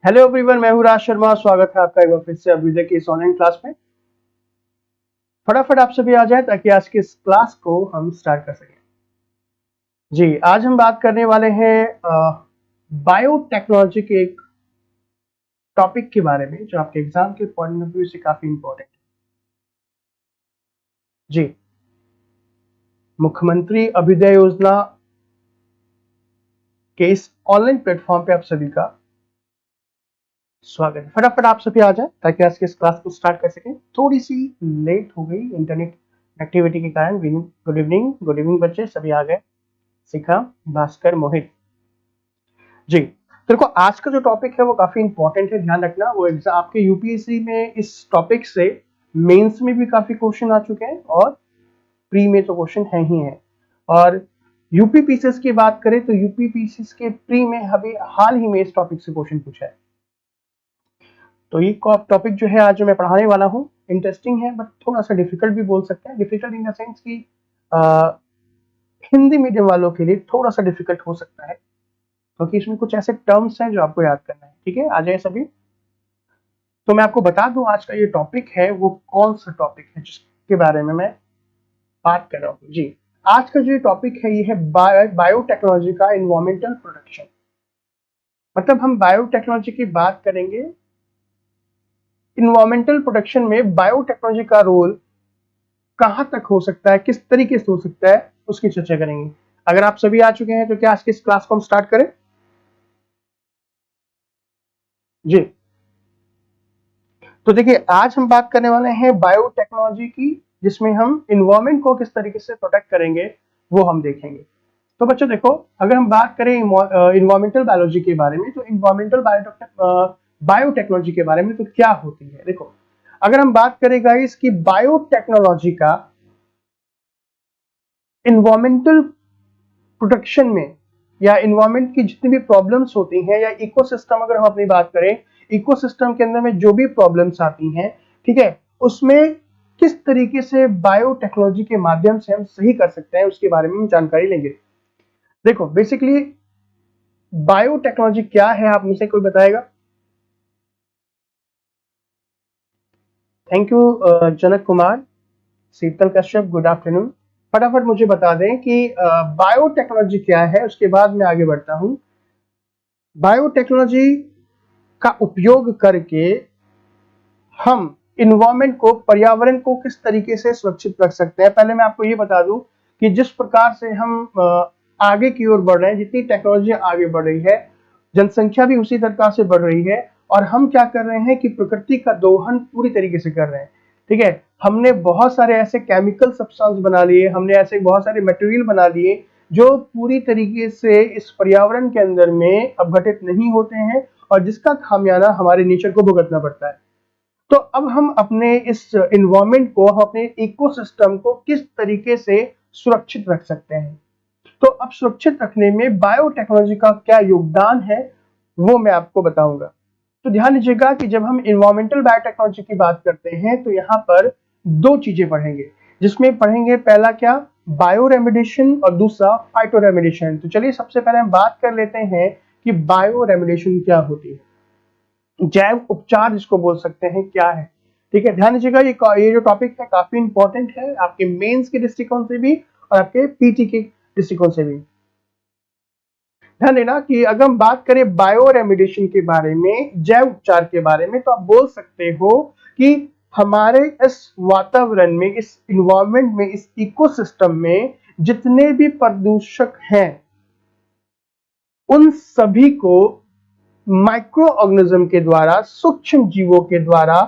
Hello everyone, मैं हूं राज शर्मा। स्वागत है आपका एक बार फिर से अभ्युदय की इस ऑनलाइन क्लास में। फटाफट आप सभी आ जाए ताकि आज की इस क्लास को हम स्टार्ट कर सकें। जी, आज हम बात करने वाले हैं बायोटेक्नोलॉजी के एक टॉपिक के बारे में जो आपके एग्जाम के पॉइंट ऑफ व्यू से काफी इंपॉर्टेंट है। जी, मुख्यमंत्री अभ्युदय योजना के इस ऑनलाइन प्लेटफॉर्म पे आप सभी का स्वागत है। फटाफट आप सभी आ जाए ताकि आज की इस क्लास को स्टार्ट कर सकें। थोड़ी सी लेट हो गई इंटरनेट एक्टिविटी के कारण। गुड इवनिंग बच्चे, सभी आ गए। शिखा, भास्कर, मोहित। जी, तो देखो आज का जो टॉपिक है वो काफी इंपॉर्टेंट है, ध्यान रखना। वो एग्जाम आपके यूपीएससी में इस टॉपिक से मेंस में भी काफी क्वेश्चन आ चुके हैं और प्री में तो क्वेश्चन है ही है। और यूपी पीसीएस की बात करें तो यूपी पीसीएस के प्री में अभी हाल ही में इस टॉपिक से क्वेश्चन पूछा है। तो ये टॉपिक जो है आज जो मैं पढ़ाने वाला हूँ इंटरेस्टिंग है, बट थोड़ा सा डिफिकल्ट भी बोल सकते हैं। डिफिकल्ट इन द सेंस की हिंदी मीडियम वालों के लिए थोड़ा सा डिफिकल्ट हो सकता है, क्योंकि इसमें कुछ ऐसे टर्म्स हैं जो आपको याद करना है। ठीक है, आ जाए सभी। तो मैं आपको बता दूं आज का ये टॉपिक है वो कौन सा टॉपिक है जिसके बारे में मैं बात कर रहा हूँ। जी, आज का जो टॉपिक है ये है बायोटेक्नोलॉजी का एनवायरमेंटल प्रोटेक्शन। मतलब हम बायोटेक्नोलॉजी की बात करेंगे, इन्वायरमेंटल प्रोटेक्शन में बायोटेक्नोलॉजी का रोल कहां तक हो सकता है, किस तरीके से हो सकता है, उसकी चर्चा करेंगे। अगर आप सभी आ चुके हैं तो क्या आज की इस क्लास को हम स्टार्ट करें? जी, तो देखिए आज हम बात करने वाले हैं बायोटेक्नोलॉजी की, जिसमें हम इन्वायरमेंट को किस तरीके से प्रोटेक्ट करेंगे वो हम देखेंगे। तो बच्चों देखो, अगर हम बात करें इन्वायरमेंटल बायोलॉजी के बारे में, तो इन्वायरमेंटल बायोटेक्नोलॉजी के बारे में तो क्या होती है। देखो, अगर हम बात करें गाइस कि बायोटेक्नोलॉजी का इन्वायरमेंटल प्रोटेक्शन में या इन्वायरमेंट की जितनी भी प्रॉब्लम्स होती हैं या इकोसिस्टम, अगर हम अपनी बात करें इकोसिस्टम के अंदर में जो भी प्रॉब्लम्स आती हैं, ठीक है, उसमें किस तरीके से बायोटेक्नोलॉजी के माध्यम से हम सही कर सकते हैं उसके बारे में हम जानकारी लेंगे। देखो बेसिकली बायोटेक्नोलॉजी क्या है, आप मुझसे कोई बताएगा? Thank you Janak Kumar, Sheetal Kashyap, good afternoon. फटाफट मुझे बता दें कि बायोटेक्नोलॉजी क्या है, उसके बाद मैं आगे बढ़ता हूं। बायोटेक्नोलॉजी का उपयोग करके हम इन्वायरमेंट को, पर्यावरण को किस तरीके से सुरक्षित रख सकते हैं। पहले मैं आपको ये बता दूं कि जिस प्रकार से हम आगे की ओर बढ़ रहे हैं, जितनी टेक्नोलॉजी आगे बढ़ रही है, जनसंख्या भी उसी तरह से बढ़ रही है, और हम क्या कर रहे हैं कि प्रकृति का दोहन पूरी तरीके से कर रहे हैं। ठीक है, हमने बहुत सारे ऐसे केमिकल सब्सटेंस बना लिए, हमने ऐसे बहुत सारे मटेरियल बना लिए जो पूरी तरीके से इस पर्यावरण के अंदर में अपघटित नहीं होते हैं, और जिसका खामियाजा हमारे नेचर को भुगतना पड़ता है। तो अब हम अपने इस इन्वायरमेंट को, हम अपने इकोसिस्टम को किस तरीके से सुरक्षित रख सकते हैं। तो अब सुरक्षित रखने में बायोटेक्नोलॉजी का क्या योगदान है वो मैं आपको बताऊंगा। तो ध्यान दीजिएगा कि जब हम इन्वायरमेंटल बायोटेक्नोलॉजी की बात करते हैं तो यहाँ पर दो चीजें पढ़ेंगे, जिसमें पढ़ेंगे पहला क्या, बायो रेमेडिएशन, और दूसरा फाइटो रेमेडिएशन। तो चलिए सबसे पहले हम बात कर लेते हैं कि बायो रेमेडिएशन क्या होती है, जैव उपचार जिसको बोल सकते हैं, क्या है। ठीक है, ध्यान दीजिएगा ये जो टॉपिक है काफी इंपॉर्टेंट है आपके मेंस के दृष्टिकोण से भी और आपके पीटी के दृष्टिकोण से भी। ध्यान देना कि अगर हम बात करें बायो रेमेडिएशन के बारे में, जैव उपचार के बारे में, तो आप बोल सकते हो कि हमारे इस वातावरण में, इस इन्वायरमेंट में, इस इकोसिस्टम में जितने भी प्रदूषक हैं उन सभी को माइक्रो ऑर्गेनिज्म के द्वारा, सूक्ष्म जीवों के द्वारा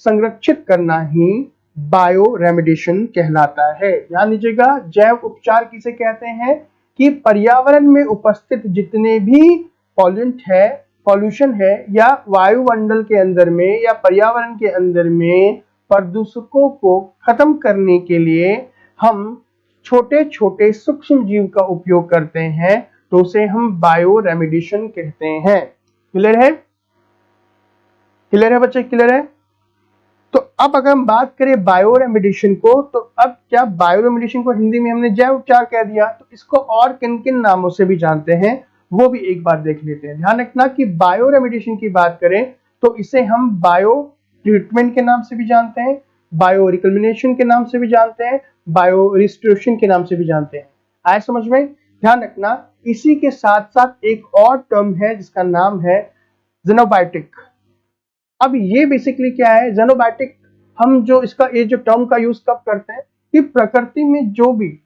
संरक्षित करना ही बायो रेमेडिएशन कहलाता है। ध्यान दीजिएगा, जैव उपचार किसे कहते हैं कि पर्यावरण में उपस्थित जितने भी पॉल्यूशन है या वायुमंडल के अंदर में या पर्यावरण के अंदर में प्रदूषकों को खत्म करने के लिए हम छोटे छोटे सूक्ष्म जीव का उपयोग करते हैं, तो उसे हम बायो रेमेडिएशन कहते हैं। क्लियर है? क्लियर है बच्चे, क्लियर है? तो अब अगर हम बात करें बायो रेमेडिएशन को, तो अब क्या बायो रेमेडिएशन को हिंदी में हमने जैव उपचार कह दिया, तो इसको और किन किन नामों से भी जानते हैं वो भी एक बार देख लेते हैं। ध्यान रखना कि बायो रेमेडिएशन की बात करें तो इसे हम बायो ट्रीटमेंट के नाम से भी जानते हैं, बायो रिकल्मिनेशन के नाम से भी जानते हैं, बायो रिस्टोरेशन के नाम से भी जानते हैं। आए समझ में? ध्यान रखना इसी के साथ साथ एक और टर्म है जिसका नाम है जेनोबायोटिक। अब ये बेसिकली क्या है जेनोबायोटिक, हम जो इसका ये जो टर्म का यूज कब करते हैं कि प्रकृति में जो भी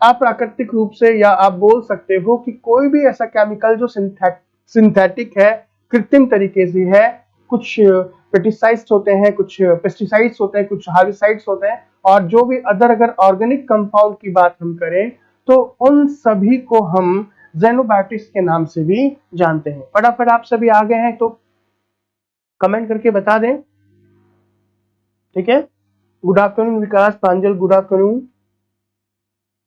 अप्राकृतिक रूप से, या आप बोल सकते हो कि कोई भी ऐसा केमिकल जो सिंथेटिक है, कृत्रिम तरीके से है, कुछ पेस्टिसाइड्स होते हैं, कुछ पेस्टिसाइड्स होते हैं, कुछ हार्बिसाइड्स होते हैं, और जो भी अगर ऑर्गेनिक कंपाउंड की बात हम करें तो उन सभी को हम जेनोबायोटिक्स के नाम से भी जानते हैं। फटाफट आप सभी आ गए हैं तो कमेंट करके बता दें, ठीक है। गुड आफ्टरनून विकास, प्रांजल, गुड आफ्टरनून।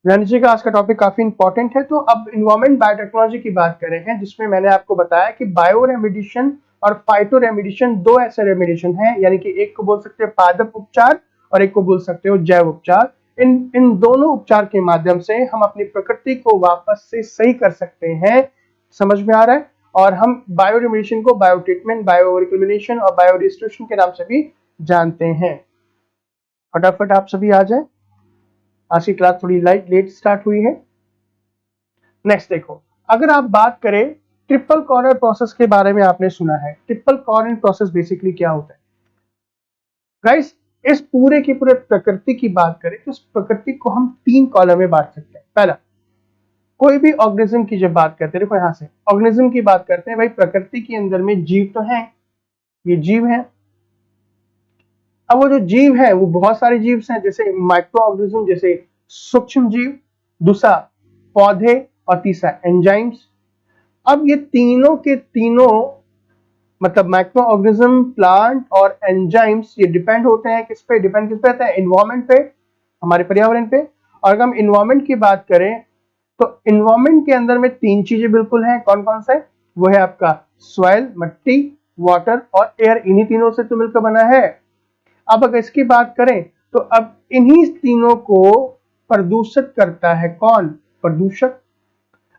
ध्यान दीजिएगा आज का टॉपिक काफी इंपॉर्टेंट है। तो अब इन्वायरमेंट बायोटेक्नोलॉजी की बात कर रहे हैं जिसमें मैंने आपको बताया कि बायो रेमेडिएशन और फाइटो रेमेडिएशन दो ऐसे रेमेडिएशन हैं, यानी कि एक को बोल सकते हैं पादप उपचार और एक को बोल सकते हो जैव उपचार। इन दोनों उपचार के माध्यम से हम अपनी प्रकृति को वापस से सही कर सकते हैं। समझ में आ रहा है? और हम बायो रेमेडिएशन को बायो ट्रीटमेंट, बायो रिकल्मिनेशन और बायो रिस्टोरेशन के नाम से भी जानते हैं। फटाफट आप सभी आ जाए, आज की क्लास थोड़ी लेट स्टार्ट हुई है। नेक्स्ट देखो, अगर आप बात करें ट्रिपल कॉर्नर प्रोसेस के बारे में, आपने सुना है ट्रिपल कॉर्नर प्रोसेस बेसिकली क्या होता है गाइस? इस पूरे की पूरे प्रकृति की बात करें तो इस प्रकृति को हम 3 कॉलम में बांट सकते हैं। पहला, कोई भी ऑर्गेनिज्म की जब बात करते हैं, देखो यहां से ऑर्गेनिज्म की बात करते हैं, भाई प्रकृति के अंदर में जीव तो हैं, ये जीव हैं। अब वो जो जीव है वो बहुत सारे जीव हैं, जैसे माइक्रो ऑर्गेनिज्म, जैसे सूक्ष्म जीव, दूसरा पौधे और तीसरा एंजाइम्स। अब ये तीनों के तीनों मतलब माइक्रो ऑर्गेनिज्म, प्लांट और एंजाइम्स, ये डिपेंड होते हैं किस पे? डिपेंड किस पे होता है? इन्वायरमेंट पे, हमारे पर्यावरण पे। और अगर हम इन्वायरमेंट की बात करें तो इन्वायरमेंट के अंदर में 3 चीजें बिल्कुल हैं। कौन कौन से? वो है आपका सॉइल, मिट्टी, वाटर और एयर। इन्हीं तीनों से तो मिलकर बना है। अब अगर इसकी बात करें तो अब इन्हीं तीनों को प्रदूषित करता है कौन? प्रदूषक।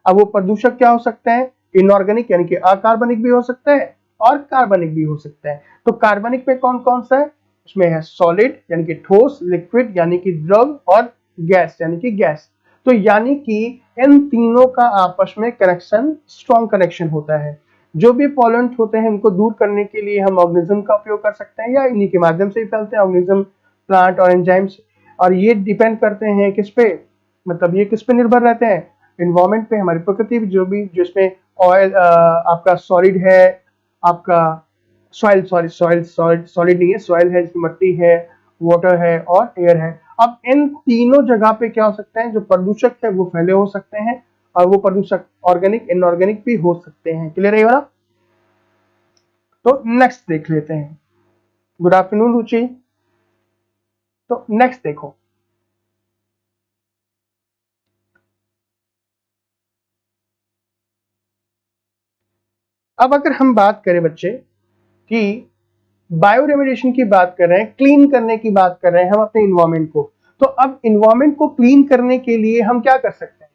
अब वो प्रदूषक क्या हो सकते हैं? इनऑर्गेनिक यानी कि अकार्बनिक भी हो सकता है और कार्बनिक भी हो सकता है। तो कार्बनिक में कौन कौन सा है? उसमें है सॉलिड यानी कि ठोस, लिक्विड यानी कि द्रव और गैस यानी कि गैस। तो यानी कि इन तीनों का आपस में कनेक्शन, स्ट्रॉन्ग कनेक्शन होता है। जो भी पॉल्यूंट होते हैं उनको दूर करने के लिए हम ऑर्गेनिज्म का उपयोग कर सकते हैं, या इन्हीं के माध्यम से ही फैलते हैं ऑर्गेनिज्म, प्लांट और एंजाइम्स। और ये डिपेंड करते हैं किस पे? मतलब ये किस पे निर्भर रहते हैं? इन्वायरमेंट पे, हमारी प्रकृति जो भी, जिसमें ऑयल आपका सॉलिड है, आपका सॉलिड नहीं है, सॉइल है, मिट्टी है, वाटर है और एयर है। अब इन तीनों जगह पे क्या हो सकते हैं? जो प्रदूषक है वो फैले हो सकते हैं, और वो प्रदूषक ऑर्गेनिक, इनऑर्गेनिक भी हो सकते हैं। क्लियर है ये वाला? तो नेक्स्ट देख लेते हैं। गुड आफ्टरनून रुचि। तो नेक्स्ट देखो, अब अगर हम बात करें बच्चे कि बायो रेमेडिएशन की बात कर रहे हैं, क्लीन करने की बात कर रहे हैं हम अपने इन्वायरमेंट को, तो अब इन्वायरमेंट को क्लीन करने के लिए हम क्या कर सकते हैं?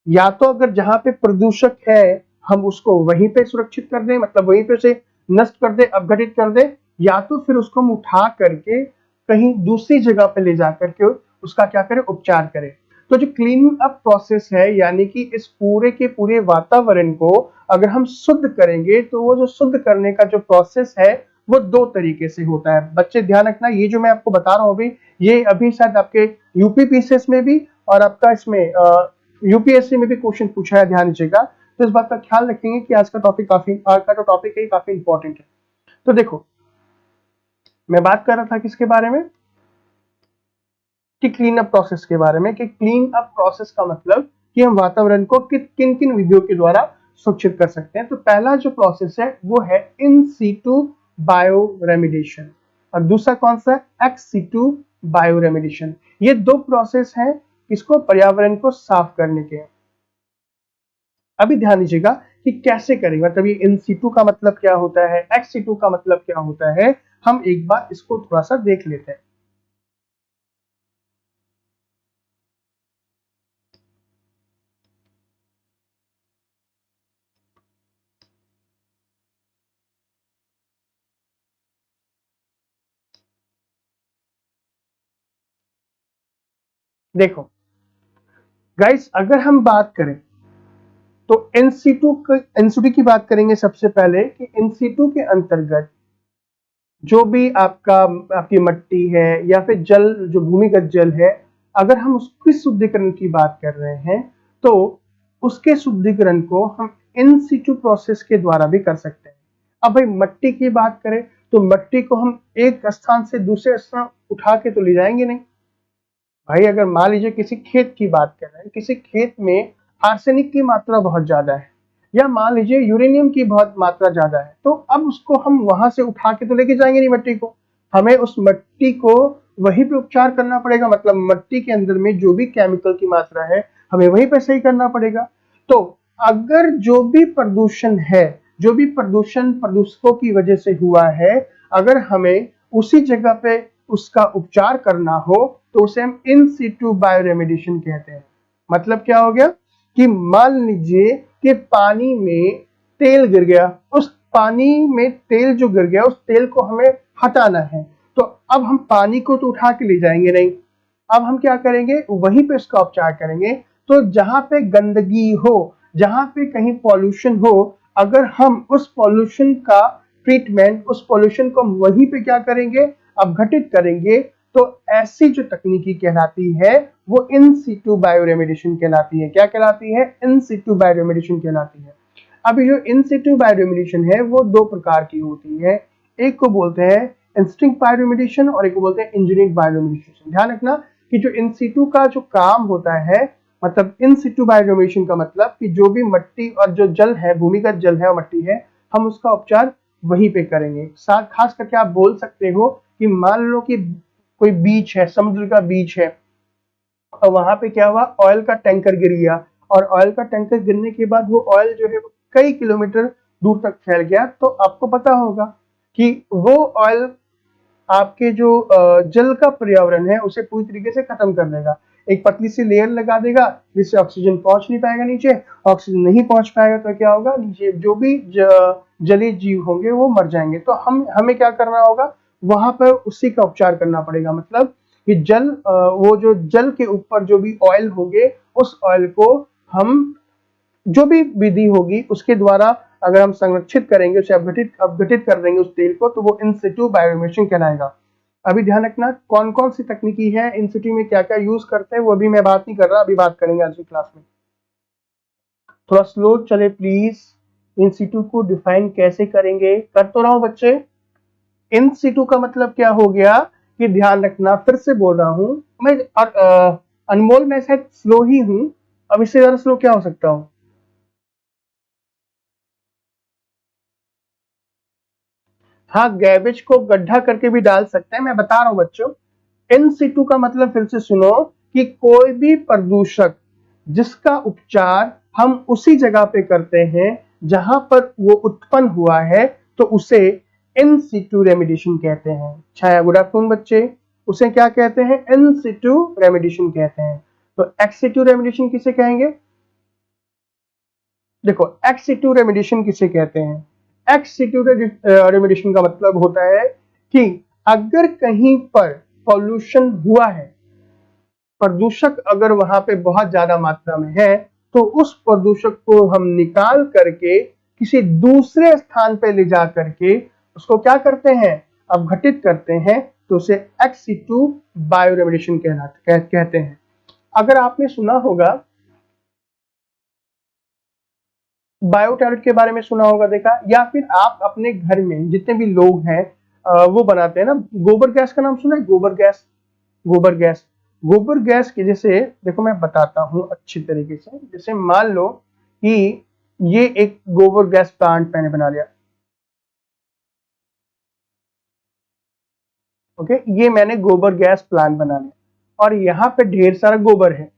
या तो अगर जहां पे प्रदूषक है हम उसको वहीं पे सुरक्षित कर दें, मतलब वहीं पे से नष्ट कर दें, अपघटित कर दें, या तो फिर उसको हम उठा करके कहीं दूसरी जगह पे ले जा करके उसका क्या करें? उपचार करें। तो जो क्लीन अप प्रोसेस है, यानी कि इस पूरे के पूरे वातावरण को अगर हम शुद्ध करेंगे तो वो जो शुद्ध करने का जो प्रोसेस है वो 2 तरीके से होता है। बच्चे ध्यान रखना, ये जो मैं आपको बता रहा हूं अभी, ये अभी शायद आपके यूपी पीसीएस में भी और आपका इसमें यूपीएससी में भी क्वेश्चन पूछा है, ध्यान दीजिएगा। तो इस बात का ख्याल रखेंगे कि आज का जो टॉपिक है काफी इंपॉर्टेंट है। तो देखो, मैं बात कर रहा था किसके बारे में? कि क्लीन अप प्रोसेस के बारे में। कि क्लीन अप प्रोसेस का मतलब कि हम वातावरण को किन किन विधियों के द्वारा सुरक्षित कर सकते हैं। तो पहला जो प्रोसेस है वो है इन सीटू बायो रेमेडिएशन, और दूसरा कौन सा? Ex situ bioremediation. ये 2 प्रोसेस हैं इसको पर्यावरण को साफ करने के। अभी ध्यान दीजिएगा कि कैसे करें, मतलब ये इन सीटू का मतलब क्या होता है, एक्स सीटू का मतलब क्या होता है, हम एक बार इसको थोड़ा सा देख लेते हैं। देखो गाइस, अगर हम बात करें तो इन सिटू की बात करेंगे सबसे पहले कि इन सिटू के अंतर्गत जो भी आपकी मिट्टी है या फिर जल, जो भूमिगत जल है, अगर हम उसकी शुद्धिकरण की बात कर रहे हैं तो उसके शुद्धिकरण को हम इन सिटू प्रोसेस के द्वारा भी कर सकते हैं। अब भाई मिट्टी की बात करें तो मिट्टी को हम एक स्थान से दूसरे स्थान उठा के तो ले जाएंगे नहीं। भाई अगर मान लीजिए किसी खेत की बात कर रहे हैं, किसी खेत में आर्सेनिक की मात्रा बहुत ज्यादा है या मान लीजिए यूरेनियम की बहुत मात्रा ज्यादा है, तो अब उसको हम वहां से उठा के तो लेके जाएंगे नहीं मिट्टी को, हमें उस मिट्टी को वहीं पे उपचार करना पड़ेगा। मतलब मिट्टी के अंदर में जो भी केमिकल की मात्रा है हमें वहीं पे सही करना पड़ेगा। तो अगर जो भी प्रदूषण है, जो भी प्रदूषण प्रदूषकों की वजह से हुआ है, अगर हमें उसी जगह पे उसका उपचार करना हो तो उसे हम इन सिटू बायोरेमेडिएशन कहते हैं। मतलब क्या हो गया कि मान लीजिए कि पानी में तेल गिर गया, उस पानी में तेल जो गिर गया उस तेल को हमें हटाना है, तो अब हम पानी को तो उठा के ले जाएंगे नहीं, अब हम क्या करेंगे, वहीं पे उसका उपचार करेंगे। तो जहां पे गंदगी हो, जहां पे कहीं पॉल्यूशन हो, अगर हम उस पॉल्यूशन का ट्रीटमेंट, उस पॉल्यूशन को हम वहीं पे क्या करेंगे, अपघटित करेंगे, तो ऐसी जो तकनीकी कहलाती है वो इन सिटू बायोरेमेडिएशन कहलाती है। क्या कहलाती है? इन सिटू बायोरेमेडिएशन कहलाती है। अब जो इन सिटू बायोरेमेडिएशन है वो दो प्रकार की होती है, एक को बोलते हैं इंस्टिंक्ट बायोरेमेडिएशन और एक को बोलते हैं इंजीनियरिंग बायोरेमेडिएशन। ध्यान रखना कि जो इन सिटू का जो काम होता है, मतलब इन सिटू बायोरेमेडिएशन का मतलब कि जो भी मिट्टी और जो जल है, भूमिगत जल है और मिट्टी है, हम उसका उपचार वहीं पे करेंगे। साथ खास करके आप बोल सकते हो कि मान लो कि कोई बीच है, समुद्र का बीच है, और वहां पे क्या हुआ, ऑयल का टैंकर गिर गया, और ऑयल का टैंकर गिरने के बाद वो ऑयल जो है वो कई किलोमीटर दूर तक फैल गया, तो आपको पता होगा कि वो ऑयल आपके जो जल का पर्यावरण है उसे पूरी तरीके से खत्म कर देगा। एक पतली सी लेयर लगा देगा जिससे ऑक्सीजन पहुंच नहीं पाएगा नीचे, ऑक्सीजन नहीं पहुंच पाएगा तो क्या होगा, नीचे जो भी जलीय जीव होंगे वो मर जाएंगे। तो हमें क्या करना होगा, वहां पर उसी का उपचार करना पड़ेगा। मतलब कि वो जो जल के ऊपर जो भी ऑयल होंगे, उस ऑयल को हम जो भी विधि होगी उसके द्वारा अगर हम संरक्षित करेंगे, उसे अपघटित कर देंगे उस तेल को, तो वो इन सिटू बायोरेमेडिएशन कहलाएगा। अभी ध्यान रखना कौन कौन सी तकनीकी है, इन सिटू में क्या क्या यूज करते हैं, वो अभी मैं बात नहीं कर रहा, अभी बात करेंगे आज की क्लास में। थोड़ा स्लो चले प्लीज। इन सिटू को डिफाइन कैसे करेंगे, कर तो रहा हूं बच्चे। इन सिटू का मतलब क्या हो गया कि ध्यान रखना, फिर से बोल रहा हूं मैं, और अनमोल मैं शायद स्लो ही हूं, अब इससे ज्यादा स्लो क्या हो सकता हूं। हाँ, गैबेज को गड्ढा करके भी डाल सकते हैं, मैं बता रहा हूं बच्चों। इन सिटू का मतलब फिर से सुनो कि कोई भी प्रदूषक जिसका उपचार हम उसी जगह पे करते हैं जहां पर वो उत्पन्न हुआ है, तो उसे इन सिटू रेमेडिएशन कहते हैं। छाया, गुड आफ्टरनून बच्चे। उसे क्या कहते हैं? इन सिटू रेमेडिएशन कहते हैं। तो एक्स सिटू रेमेडिएशन किसे कहेंगे? देखो, एक्स सिटू रेमेडिएशन किसे कहते हैं? एक्स सिटू रेमेडिएशन का मतलब होता है कि अगर कहीं पर पॉल्यूशन हुआ है, प्रदूषक अगर वहां पे बहुत ज्यादा मात्रा में है, तो उस प्रदूषक को हम निकाल करके किसी दूसरे स्थान पे ले जा करके उसको क्या करते हैं, अपघटित करते हैं, तो उसे एक्स सिटू बायोरेमेडिएशन कहते हैं। अगर आपने सुना होगा, बायोटॉयलेट के बारे में सुना होगा, देखा, या फिर आप अपने घर में जितने भी लोग हैं वो बनाते हैं ना, गोबर गैस का नाम सुना है? गोबर गैस, गोबर गैस, गोबर गैस की जैसे देखो मैं बताता हूं अच्छी तरीके से। जैसे मान लो कि ये एक गोबर गैस प्लांट मैंने बना लिया, ओके, ये मैंने गोबर गैस प्लांट बना लिया और यहाँ पे ढेर सारा गोबर है।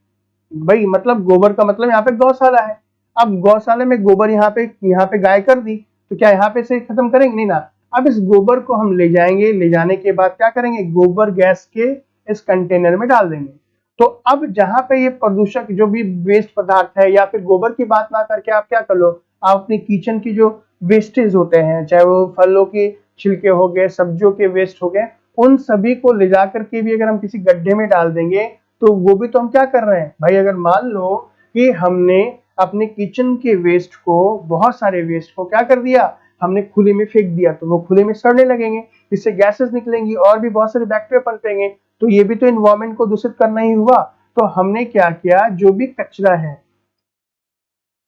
भाई मतलब गोबर का मतलब यहाँ पे गौशाला है। अब गौशाला में गोबर यहाँ पे गाय कर दी, तो क्या यहाँ पे से खत्म करेंगे? नहीं ना। अब इस गोबर को हम ले जाएंगे, ले जाने के बाद क्या करेंगे, गोबर गैस के इस कंटेनर में डाल देंगे। तो अब जहां पे ये प्रदूषक जो भी वेस्ट पदार्थ है, या फिर गोबर की बात ना करके आप क्या कर लो, आप अपनी किचन की जो वेस्टेज होते हैं, चाहे वो फलों के छिलके हो गए, सब्जियों के वेस्ट हो गए, उन सभी को ले जाकर के भी अगर हम किसी गड्ढे में डाल देंगे, तो वो भी तो हम क्या कर रहे हैं भाई, अगर मान लो कि हमने अपने किचन के वेस्ट को, बहुत सारे वेस्ट को क्या कर दिया, हमने खुले में फेंक दिया, तो वो खुले में सड़ने लगेंगे, इससे गैसेस निकलेंगी और भी बहुत सारे बैक्टीरिया पनपेंगे, तो ये भी तो एनवायरमेंट को दूषित करना ही हुआ। तो हमने क्या किया, जो भी कचरा है,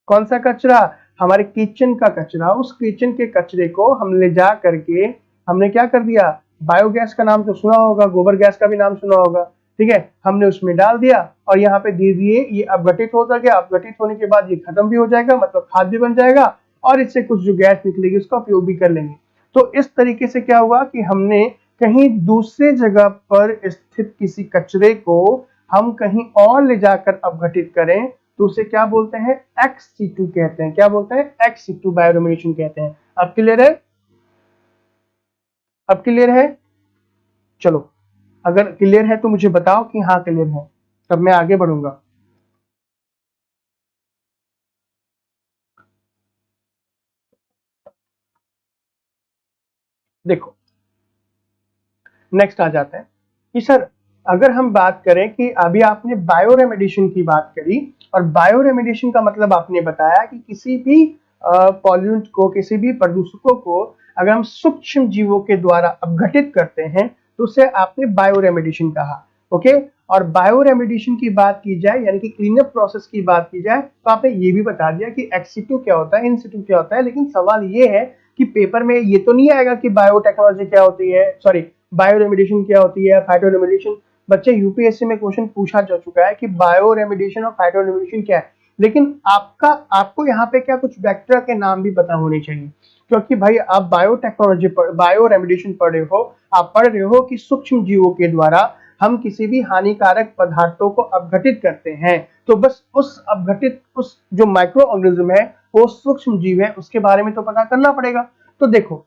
कौन सा कचरा, हमारे किचन का कचरा, उस किचन के कचरे को हम ले जा करके हमने क्या कर दिया, बायोगैस का नाम तो सुना होगा, गोबर गैस का भी नाम सुना होगा, ठीक है, हमने उसमें डाल दिया और यहाँ पे दे दिए, ये अपघटित हो गया। अपघटित होने के बाद ये खत्म भी हो जाएगा, मतलब खाद भी बन जाएगा और इससे कुछ जो गैस निकलेगी उसका उपयोग भी कर लेंगे। तो इस तरीके से क्या हुआ कि हमने कहीं दूसरे जगह पर स्थित किसी कचरे को हम कहीं और ले जाकर अपघटित करें, तो उसे क्या बोलते हैं, एक्स-सी2 कहते हैं। क्या बोलते हैं, एक्स-सी2 बायोरेमेडिएशन कहते हैं। अब क्लियर है, अब क्लियर है? चलो, अगर क्लियर है तो मुझे बताओ कि हाँ क्लियर है, तब मैं आगे बढ़ूंगा। देखो, नेक्स्ट आ जाते हैं कि सर अगर हम बात करें कि अभी आपने बायोरेमेडिएशन की बात करी, और बायोरेमेडिएशन का मतलब आपने बताया कि किसी भी पॉल्यूंट को, किसी भी प्रदूषकों को अगर हम सूक्ष्म जीवों के द्वारा अपघटित करते हैं तो उसे आपने बायोरेमेडिएशन कहा। ओके, और बायोरेमेडिएशन की बात की जाए, यानी कि क्लीनअप प्रोसेस की बात की जाए, तो आपने ये भी बता दिया कि एक्स-सी2 क्या होता है, इन-सिटू क्या होता है, लेकिन सवाल ये है कि पेपर में ये तो नहीं आएगा कि बायोटेक्नोलॉजी क्या होती है, सॉरी बायोरेमेडिएशन क्या होती है, फाइटोरेमेडिएशन। बच्चे यूपीएससी में क्वेश्चन पूछा जा चुका है कि बायोरेमेडिएशन और फाइटोरेमेडिएशन क्या है, लेकिन आपको यहाँ पे क्या कुछ बैक्टीरिया के नाम भी पता होने चाहिए, क्योंकि भाई आप बायोटेक्नोलॉजी बायोरेमेडिएशन पढ़ रहे हो, आप पढ़ रहे हो कि सूक्ष्म जीवों के द्वारा हम किसी भी हानिकारक पदार्थों को अपघटित करते हैं, तो बस उस जो माइक्रो ऑर्गेनिज्म है, वो सूक्ष्म जीव है, उसके बारे में तो पता करना पड़ेगा। तो देखो,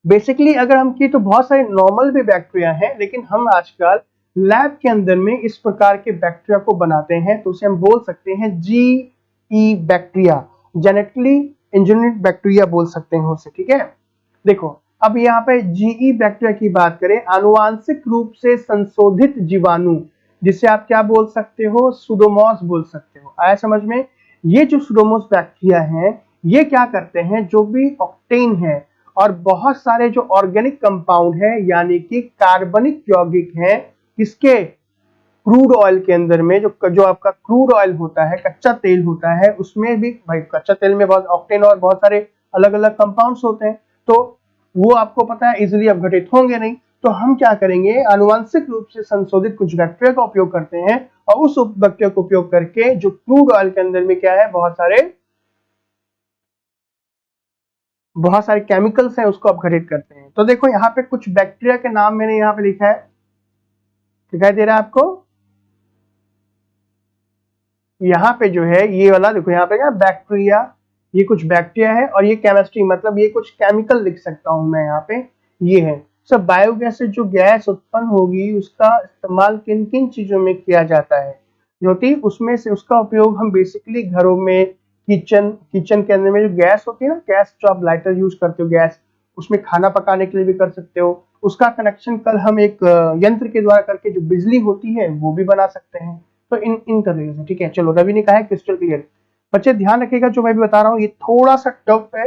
बेसिकली अगर हम की तो बहुत सारे नॉर्मल भी बैक्टीरिया हैं, लेकिन हम आजकल लैब के अंदर में इस प्रकार के बैक्टीरिया को बनाते हैं, तो उसे हम बोल सकते हैं GE bacteria, genetically engineered bacteria बोल सकते हैं उसे, ठीक है। देखो, अब यहाँ पे जीई बैक्टीरिया की बात करें, आनुवांशिक रूप से संशोधित जीवाणु, जिसे आप क्या बोल सकते हो, सुडोमोस बोल सकते हो। आया समझ में? ये जो सुडोमोस बैक्टीरिया हैं, ये क्या करते हैं, जो भी ऑक्टेन है और बहुत सारे जो ऑर्गेनिक कंपाउंड है, यानी कि कार्बनिक यौगिक हैं, किसके, क्रूड ऑयल के अंदर में, जो आपका क्रूड ऑयल होता है, कच्चा तेल होता है, उसमें भी भाई कच्चा तेल में बहुत ऑक्टेन और बहुत सारे अलग अलग कंपाउंड्स होते हैं, तो वो आपको पता है इजिली अपघटित होंगे नहीं। तो हम क्या करेंगे, आनुवांशिक रूप से संशोधित कुछ बैक्टीरिया का उपयोग करते हैं, और उस बैक्टीरिया का उपयोग करके जो क्रूड ऑयल के अंदर में क्या है, बहुत सारे केमिकल्स हैं, उसको अपघटित करते हैं। तो देखो यहाँ पे कुछ बैक्टीरिया के नाम मैंने यहाँ पे लिखा है, दिखाई दे रहा है आपको, यहाँ पे जो है ये वाला देखो, यहाँ पे क्या बैक्टीरिया, ये कुछ बैक्टीरिया है, और ये केमिस्ट्री मतलब ये कुछ केमिकल लिख सकता हूं मैं यहाँ पे, ये है सब। बायोगैस से जो गैस उत्पन्न होगी उसका इस्तेमाल किन किन चीजों में किया जाता है, ज्योति, उसमें से उसका उपयोग हम बेसिकली घरों में, किचन के अंदर में जो गैस होती है ना, गैस जो आप लाइटर यूज करते हो, गैस, उसमें खाना पकाने के लिए भी कर सकते हो, उसका कनेक्शन कल हम एक यंत्र के द्वारा करके जो बिजली होती है वो भी बना सकते हैं। तो इन तरीके से, ठीक है। चलो, रवि ने कहा है क्रिस्टल क्लियर। बच्चे ध्यान रखिएगा, जो मैं भी बता रहा हूँ ये थोड़ा सा टफ है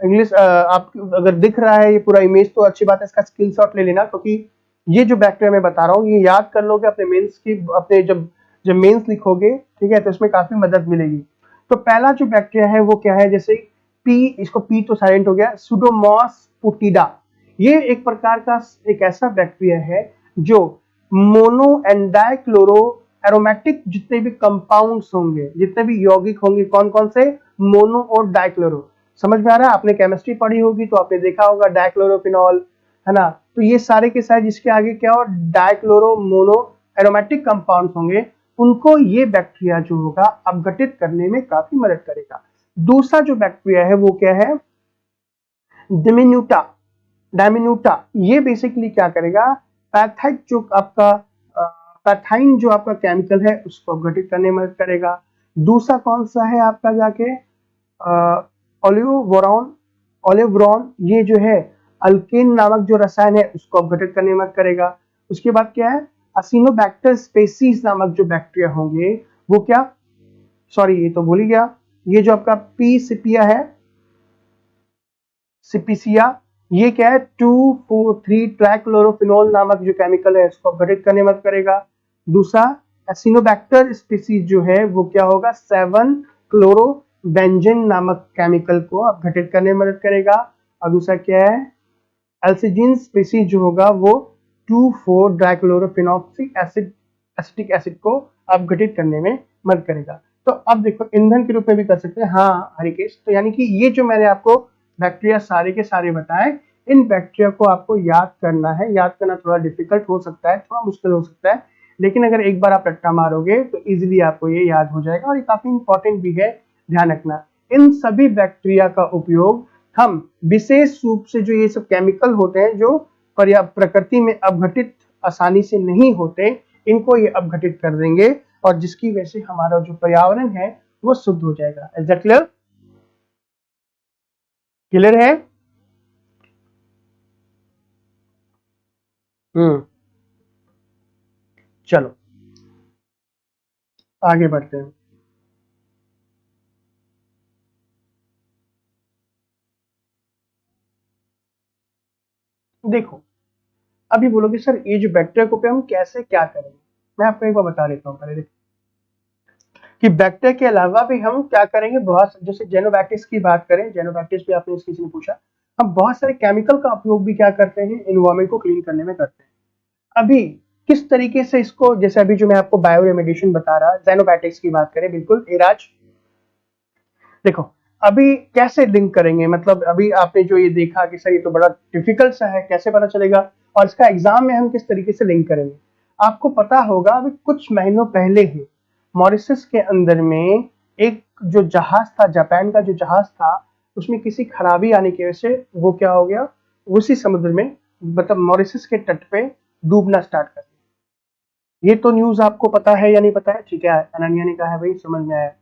इंग्लिश, आप अगर दिख रहा है ये पूरा इमेज तो अच्छी बात है, इसका स्क्रीनशॉट ले लेना, क्योंकि ये जो बैक्टीरिया मैं बता रहा हूँ ये याद कर लोगे अपने मेंस की, अपने जब जब मेंस लिखोगे, ठीक है, तो इसमें काफी मदद मिलेगी। तो पहला जो बैक्टीरिया है वो क्या है, जैसे पी, इसको पी तो साइलेंट हो गया, सुडोमोस पुटिडा। ये एक प्रकार का एक ऐसा बैक्टीरिया है जो मोनो एंड डाइक्लोरो एरोमेटिक जितने भी कंपाउंड्स होंगे, जितने भी यौगिक होंगे, कौन कौन से, मोनो और डाइक्लोरो, समझ में आ रहा है? आपने केमिस्ट्री पढ़ी होगी तो आपने देखा होगा डाइक्लोरोफिनॉल, है ना, तो ये सारे के सारे जिसके आगे क्या हो, डाइक्लोरो मोनो एरोमेटिक कंपाउंड्स होंगे, उनको ये बैक्टीरिया जो होगा अपघटित करने में काफी मदद करेगा। दूसरा जो बैक्टीरिया है वो क्या है, डायमिन्यूटा। ये बेसिकली क्या करेगा, पैथाइट जो आपका पैथाइन जो आपका केमिकल है उसको अपघटित करने में मदद करेगा। दूसरा कौन सा है आपका जाके, ओलिवरॉन, ये जो है अल्केन नामक जो रसायन है उसको अपघटित करने में मदद करेगा। उसके बाद क्या है, एसिनोबैक्टर स्पेसीज नामक जो बैक्टीरिया होंगे वो क्या, सॉरी ये तो भूल ही गया, ये जो आपका पी सिपिया है, सिपिसिया, ये क्या है 2,4,3 ट्राइक्लोरोफिनॉल नामक जो केमिकल है इसको अपघटित करने में मदद करेगा। दूसरा एसिनोबैक्टर स्पीसीज जो है वो क्या होगा 7 क्लोरोबेंजीन नामक केमिकल को अपघटित करने में मदद करेगा। और दूसरा क्या है एल्सिजिन स्पीसीज जो होगा वो 2,4 डाइक्लोरोफिनॉक्सी एसिड एसिटिक एसिड को अपघटित करने में मदद करेगा। तो अब देखो ईंधन के रूप में भी कर सकते हैं, हाँ हरिकेश। तो यानी कि ये जो मैंने आपको बैक्टीरिया सारे के सारे बताए, इन बैक्टीरिया को आपको याद करना है। याद करना थोड़ा डिफिकल्ट हो सकता है, थोड़ा मुश्किल हो सकता है, लेकिन अगर एक बार आप रट्टा मारोगे तो इजीली आपको ये याद हो जाएगा और ये काफी इंपॉर्टेंट भी है, ध्यान रखना। इन सभी बैक्टीरिया का उपयोग हम विशेष रूप से जो ये सब केमिकल होते हैं जो प्रकृति में अपघटित आसानी से नहीं होते, इनको ये अपघटित कर देंगे और जिसकी वजह से हमारा जो पर्यावरण है वो शुद्ध हो जाएगा। Is that clear? क्लियर है? चलो आगे बढ़ते हैं। देखो अभी बोलोगे सर ये जो बैक्टीरिया को पे हम कैसे क्या करेंगे, मैं आपको एक बार बता देता हूँ। पहले देखो कि बैक्टीरिया के अलावा भी हम क्या करेंगे, बहुत जैसे जेनोबैक्टीज की बात करें, जेनोबैक्टीज भी आपने किसी ने पूछा, हम बहुत सारे केमिकल का उपयोग भी क्या करते हैं एनवायरमेंट को क्लीन करने में करते हैं। अभी किस तरीके से इसको, जैसे अभी जो मैं आपको बायो रेमेडिएशन बता रहा, जेनोबैक्टीज की बात करें, बिल्कुल एराज देखो अभी कैसे लिंक करेंगे, मतलब अभी आपने जो ये देखा कि सर ये तो बड़ा डिफिकल्ट सा है, कैसे पता चलेगा और इसका एग्जाम में हम किस तरीके से लिंक करेंगे। आपको पता होगा अभी कुछ महीनों पहले ही मॉरिशस के अंदर में एक जो जहाज था, जापान का जो जहाज था, उसमें किसी खराबी आने की वजह से वो क्या हो गया, उसी समुद्र में मतलब मॉरिशस के तट पे डूबना स्टार्ट कर दिया। ये तो न्यूज आपको पता है या नहीं पता है? ठीक है, अनन्या ने कहा है भाई समझ में आया।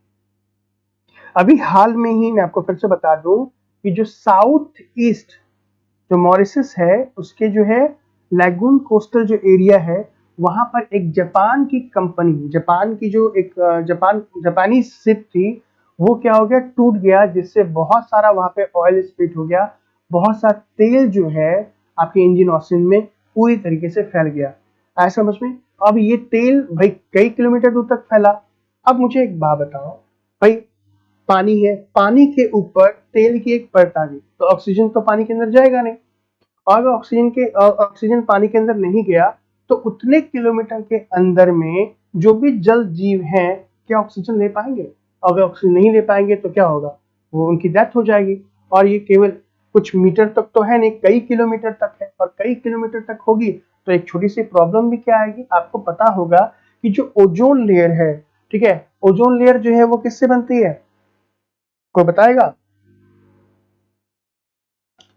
अभी हाल में ही मैं आपको फिर से बता दूं कि जो साउथ ईस्ट जो मॉरिशस है उसके जो है लैगून कोस्टल जो एरिया है, वहां पर एक जापान की कंपनी, जापान की जो एक जापानी शिप थी, वो क्या हो गया, टूट गया, जिससे बहुत सारा वहां पे ऑयल स्पिट हो गया, बहुत सारा तेल जो है आपके इंजन ऑयल में पूरी तरीके से फैल गया। आया समझ में? अब ये तेल भाई कई किलोमीटर दूर तक फैला। अब मुझे एक बात बताओ भाई, पानी है, पानी के ऊपर तेल की एक परत आ गई तो ऑक्सीजन तो पानी के अंदर जाएगा नहीं, और अगर ऑक्सीजन पानी के अंदर नहीं गया तो उतने किलोमीटर के अंदर में जो भी जल जीव हैं क्या ऑक्सीजन ले पाएंगे? अगर ऑक्सीजन नहीं ले पाएंगे तो क्या होगा, वो उनकी डेथ हो जाएगी। और ये केवल कुछ मीटर तक तो है नहीं, कई किलोमीटर तक है, और कई किलोमीटर तक होगी तो एक छोटी सी प्रॉब्लम भी क्या आएगी, आपको पता होगा कि जो ओजोन लेयर है, ठीक है, ओजोन लेयर जो है वो किससे बनती है, कोई बताएगा?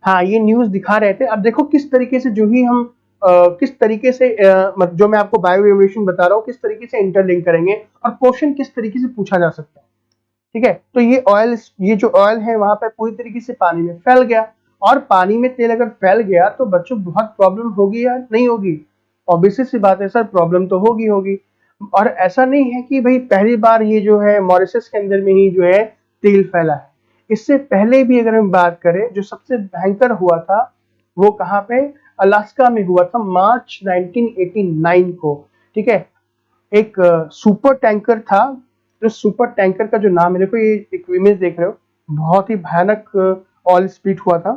हाँ ये न्यूज दिखा रहे थे। अब देखो किस तरीके से जो ही हम किस तरीके से जो मैं आपको बायो रेवोल्यूशन बता रहा हूँ किस तरीके से इंटरलिंक करेंगे और क्वेश्चन किस तरीके से पूछा जा सकता है। ठीक है, तो ये ऑयल, ये जो ऑयल है वहां पर पूरी तरीके से पानी में फैल गया, और पानी में तेल अगर फैल गया तो बच्चों बहुत प्रॉब्लम होगी या नहीं होगी? ऑब्वियसली सी बात है सर, प्रॉब्लम तो होगी होगी। और ऐसा नहीं है कि भाई पहली बार ये जो है मॉरिशस के अंदर में ही जो है तेल फैला है, इससे पहले भी अगर हम बात करें जो सबसे भयंकर हुआ था वो कहाँ पे, अलास्का में हुआ था मार्च 1989 को। ठीक है, एक सुपर टैंकर था, जो सुपर टैंकर का जो नाम है, देखो ये एक इमेज देख रहे हो, बहुत ही भयानक ऑयल स्प्लिट हुआ था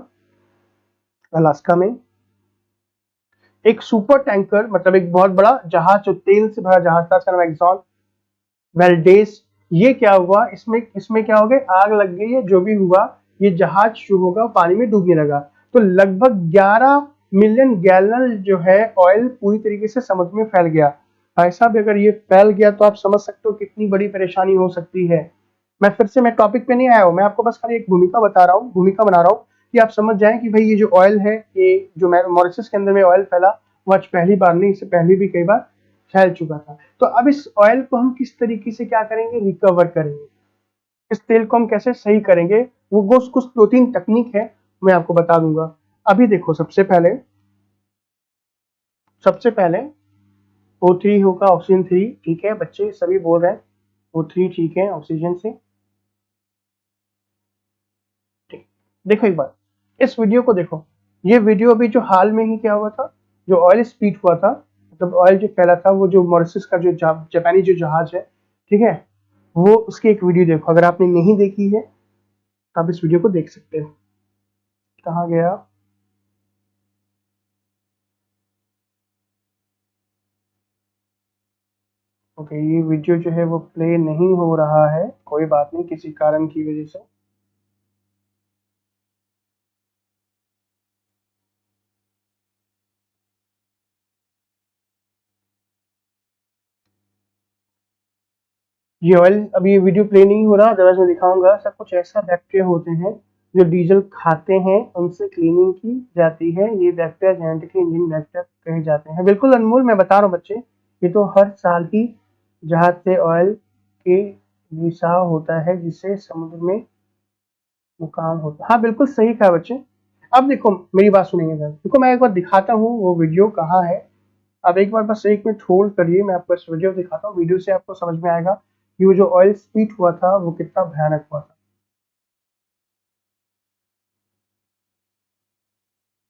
अलास्का में। एक सुपर टैंकर मतलब एक बहुत बड़ा जहाज, जो तेल से भरा जहाज था, उसका नाम एक्सॉन वेल्डेस। ये क्या हुआ, इसमें इसमें क्या हो गया, आग लग गई है, जो भी हुआ ये जहाज जो होगा पानी में डूबने लगा। तो लगभग 11 मिलियन गैलन जो है ऑयल पूरी तरीके से समुद्र में फैल गया। ऐसा भी अगर ये फैल गया तो आप समझ सकते हो कितनी बड़ी परेशानी हो सकती है। मैं फिर से मैं टॉपिक पे नहीं आया हूँ, मैं आपको बस खाली एक भूमिका बता रहा हूँ, भूमिका बना रहा हूँ कि आप समझ जाएं कि भाई ये जो ऑयल है, ये जो मॉरिशस के अंदर में ऑयल फैला वो आज पहली बार नहीं, इससे पहले भी कई बार फैल चुका था। तो अब इस ऑयल को हम किस तरीके से क्या करेंगे, रिकवर करेंगे, इस तेल को हम कैसे सही करेंगे, वो कुछ 2-3 तकनीक है मैं आपको बता दूंगा। अभी देखो सबसे पहले O3 होगा, ऑक्सीजन 3, ठीक है बच्चे सभी बोल रहे हैं O3 ठीक है ऑक्सीजन से। ठीक, देखो एक बार इस वीडियो को देखो, ये वीडियो अभी जो हाल में ही क्या हुआ था, जो ऑयल स्पीड हुआ था, मतलब ऑयल जो फैला था, वो जो मॉरिशस का जो जापानी जो जहाज है, ठीक है, वो उसकी एक वीडियो देखो। अगर आपने नहीं देखी है तो आप इस वीडियो को देख सकते हो। कहाँ गया? ओके, ये वीडियो जो है वो प्ले नहीं हो रहा है, कोई बात नहीं, किसी कारण की वजह से। ये ऑयल अभी ये वीडियो प्ले नहीं हो रहा, अदरवाइज मैं दिखाऊंगा। सब कुछ ऐसा बैक्टीरिया होते हैं जो डीजल खाते हैं, उनसे क्लीनिंग की जाती है। ये बैक्टीरिया जेनेटिकली इंजीनियर्ड बैक्टीरिया कहे जाते हैं। बिल्कुल अनमोल, मैं बता रहा हूँ बच्चे, ये तो हर साल ही जहाज से ऑयल के रिसाव होता है, जिससे समुद्र में मुकाम होता है। हाँ बिल्कुल सही कहा बच्चे। अब देखो मेरी बात सुनेंगे जरा, देखो मैं एक बार दिखाता हूँ वो वीडियो कहाँ है। अब एक बार बस 1 मिनट होल्ड करिए, मैं आपको इस वीडियो दिखाता हूँ। वीडियो से आपको समझ में आएगा कि वो जो ऑयल स्पीड हुआ था वो कितना भयानक हुआ था।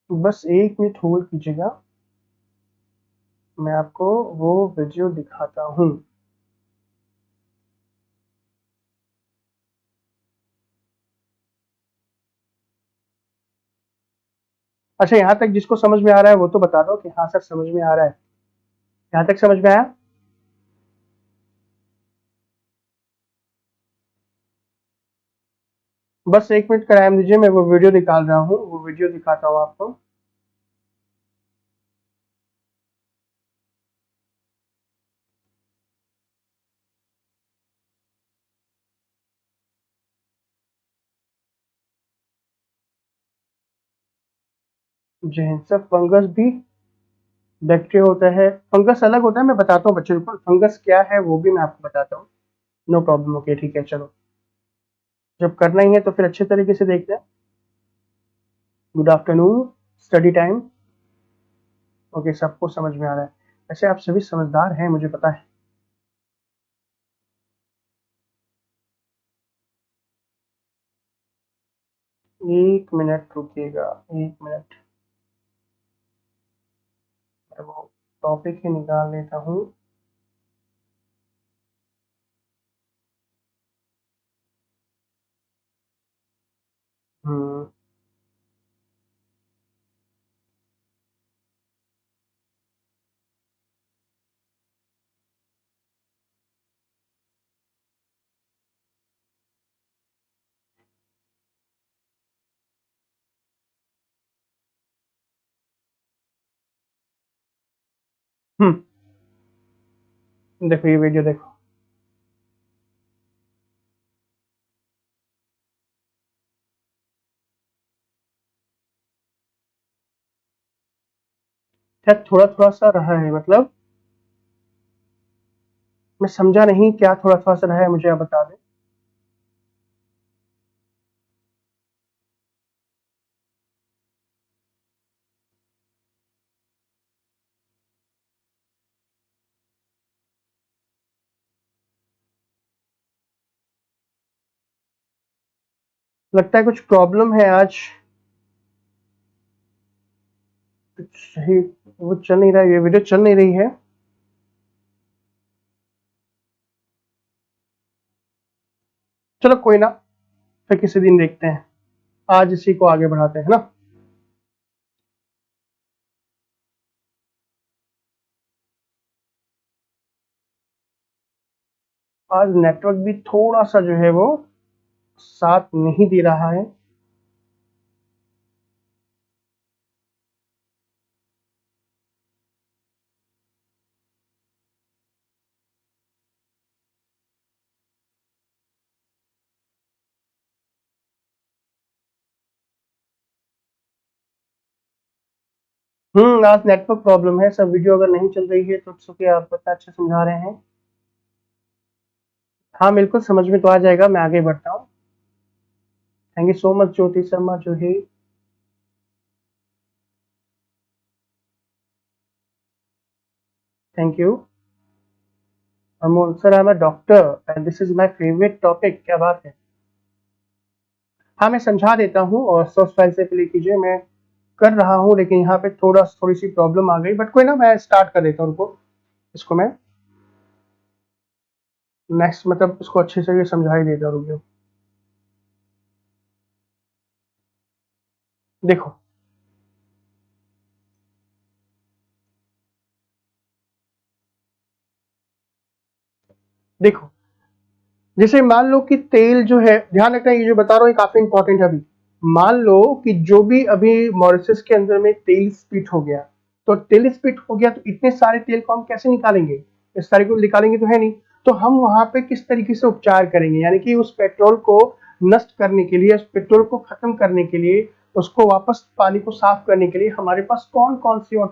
तो बस 1 मिनट होल्ड कीजिएगा, मैं आपको वो वीडियो दिखाता हूँ। अच्छा, यहाँ तक जिसको समझ में आ रहा है वो तो बता दो कि हाँ सर समझ में आ रहा है। यहाँ तक समझ में आया? बस 1 मिनट का टाइम दीजिए, मैं वो वीडियो निकाल रहा हूँ, वो वीडियो दिखाता हूँ आपको। जय हिंद सर। फंगस भी बैक्टीरिया होता है, फंगस अलग होता है, मैं बताता हूँ बच्चों को फंगस क्या है, वो भी मैं आपको बताता हूँ। नो प्रॉब्लम, ओके ठीक है चलो। जब करना ही है तो फिर अच्छे तरीके से देखते हैं। Good afternoon, study time. Okay, सबको समझ में आ रहा है। ऐसे आप सभी समझदार हैं, मुझे पता है। 1 मिनट रुकिएगा, 1 मिनट, मैं वो टॉपिक ही निकाल लेता हूँ। हम्म, देखो ये वीडियो देखो। शायद थोड़ा थोड़ा सा रहा है, मतलब मैं समझा नहीं क्या थोड़ा थोड़ा सा रहा है, मुझे आप बता दें। लगता है कुछ प्रॉब्लम है आज, कुछ सही वो चल नहीं रहा है, ये वीडियो चल नहीं रही है। चलो कोई ना, फिर किसी दिन देखते हैं, आज इसी को आगे बढ़ाते हैं ना। आज नेटवर्क भी थोड़ा सा जो है वो साथ नहीं दे रहा है। आज नेटवर्क प्रॉब्लम है। सब वीडियो अगर नहीं चल रही है तो इट्स ओके, आप इतना अच्छा समझा रहे हैं। हाँ बिल्कुल समझ में तो आ जाएगा, मैं आगे बढ़ता हूँ। Thank you so much Jyoti Sharma जो है। Thank you Amol sir. I am a doctor and this is my favourite topic. क्या बात है। हाँ मैं समझा देता हूँ और सोर्स फाइल से प्ले कीजिए। मैं कर रहा हूँ लेकिन यहाँ पे थोड़ी सी प्रॉब्लम आ गई, बट कोई ना, मैं स्टार्ट कर देता हूँ उनको। इसको मैं नेक्स्ट मतलब इसको अच्छे से ये समझा ही देता हूँ। देखो देखो जैसे मान लो कि तेल जो है, ध्यान रखना ये जो बता रहा हूँ ये काफी इंपॉर्टेंट है। अभी मान लो कि जो भी अभी मॉरिशस के अंदर में तेल स्पिट हो गया, तो तेल स्पिट हो गया तो इतने सारे तेल को हम कैसे निकालेंगे? इस सारे को निकालेंगे तो है नहीं। तो हम वहां पे किस तरीके से उपचार करेंगे, यानी कि उस पेट्रोल को नष्ट करने के लिए, उस पेट्रोल को खत्म करने के लिए, उसको वापस पानी को साफ करने के लिए हमारे पास कौन कौन सी और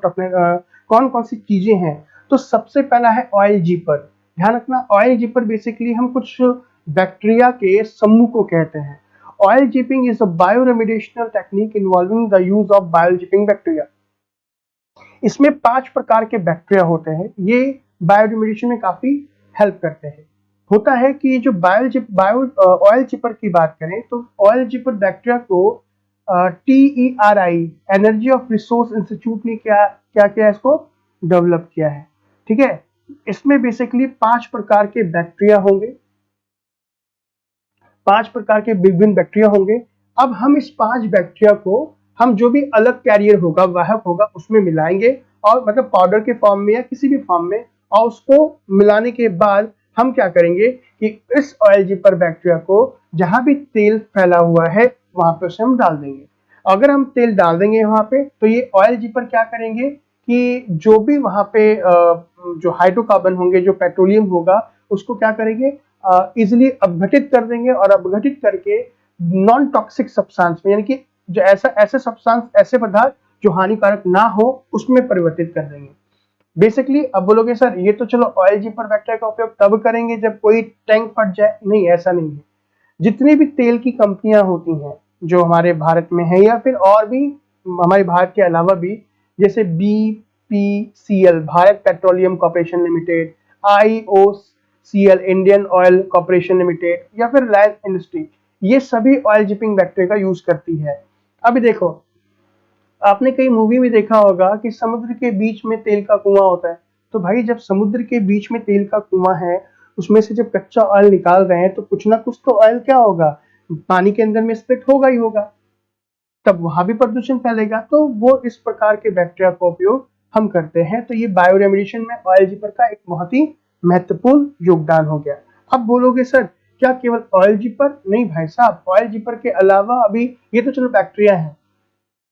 कौन कौन सी चीजें हैं? तो सबसे पहला है ऑयल जीपर। ध्यान रखना, ऑयल जीपर बेसिकली हम कुछ बैक्टीरिया के समूह को कहते हैं। Oil zapping is a bioremediational technique involving the use of biozapping bacteria. इसमें 5 प्रकार के बैक्टीरिया होते हैं। ये बायोरेमिडिएशन में काफी हेल्प करते हैं। होता है कि जो ऑयल चिपर की बात करें तो ऑयल चिपर बैक्टीरिया को TERI energy of resource institute ने क्या क्या किया, इसको डेवलप किया है। ठीक है, इसमें बेसिकली 5 प्रकार के बैक्टीरिया होंगे, 5 प्रकार के विभिन्न बैक्टीरिया होंगे। अब हम इस 5 बैक्टीरिया को, हम जो भी अलग कैरियर होगा, वाहक होगा, उसमें मिलाएंगे, और मतलब पाउडर के फॉर्म में या किसी भी फॉर्म में, और उसको मिलाने के बाद हम क्या करेंगे कि इस ऑयल जीपर बैक्टीरिया को जहां भी तेल फैला हुआ है वहां पे उसे हम डाल देंगे। अगर हम तेल डाल देंगे वहां पे तो ये ऑयल जीपर क्या करेंगे कि जो भी वहां पे जो हाइड्रोकार्बन होंगे, जो पेट्रोलियम होगा, उसको क्या करेंगे, इजिली अपघटित कर देंगे, और अपघटित करके नॉन टॉक्सिक सब्सटेंस में, यानी कि जो ऐसे सब्सटेंस, ऐसे पदार्थ जो हानिकारक ना हो, उसमें परिवर्तित कर देंगे। बेसिकली अब बोलोगे सर ये तो चलो ऑयल जीपर बैक्टीरिया का उपयोग तब करेंगे जब कोई टैंक फट जाए। नहीं, ऐसा नहीं है। जितनी भी तेल की कंपनियां होती हैं जो हमारे भारत में है या फिर और भी हमारे भारत के अलावा भी, जैसे BPCL Bharat petroleum corporation limited, IOCL Indian oil corporation limited, या फिर रिलायंस इंडस्ट्री, ये सभी ऑयल जिपिंग बैक्टीरिया का यूज करती है। अभी देखो, आपने कई मूवी में देखा होगा कि समुद्र के बीच में तेल का कुआं होता है। तो भाई जब समुद्र के बीच में तेल का कुआं है, उसमें से जब कच्चा ऑयल निकाल रहे हैं तो कुछ ना कुछ तो ऑयल क्या होगा, पानी के अंदर में स्प्लिट होगा ही होगा, तब वहां भी प्रदूषण फैलेगा। तो वो इस प्रकार के बैक्टीरिया का उपयोग हम करते हैं। तो ये बायोरेमिडिएशन में ऑयल जीपर का एक बहुत ही महत्वपूर्ण योगदान हो गया। अब बोलोगे सर क्या केवल ऑयल जीपर? नहीं भाई साहब, ऑयल जीपर के अलावा अभी ये तो चलो बैक्टीरिया है,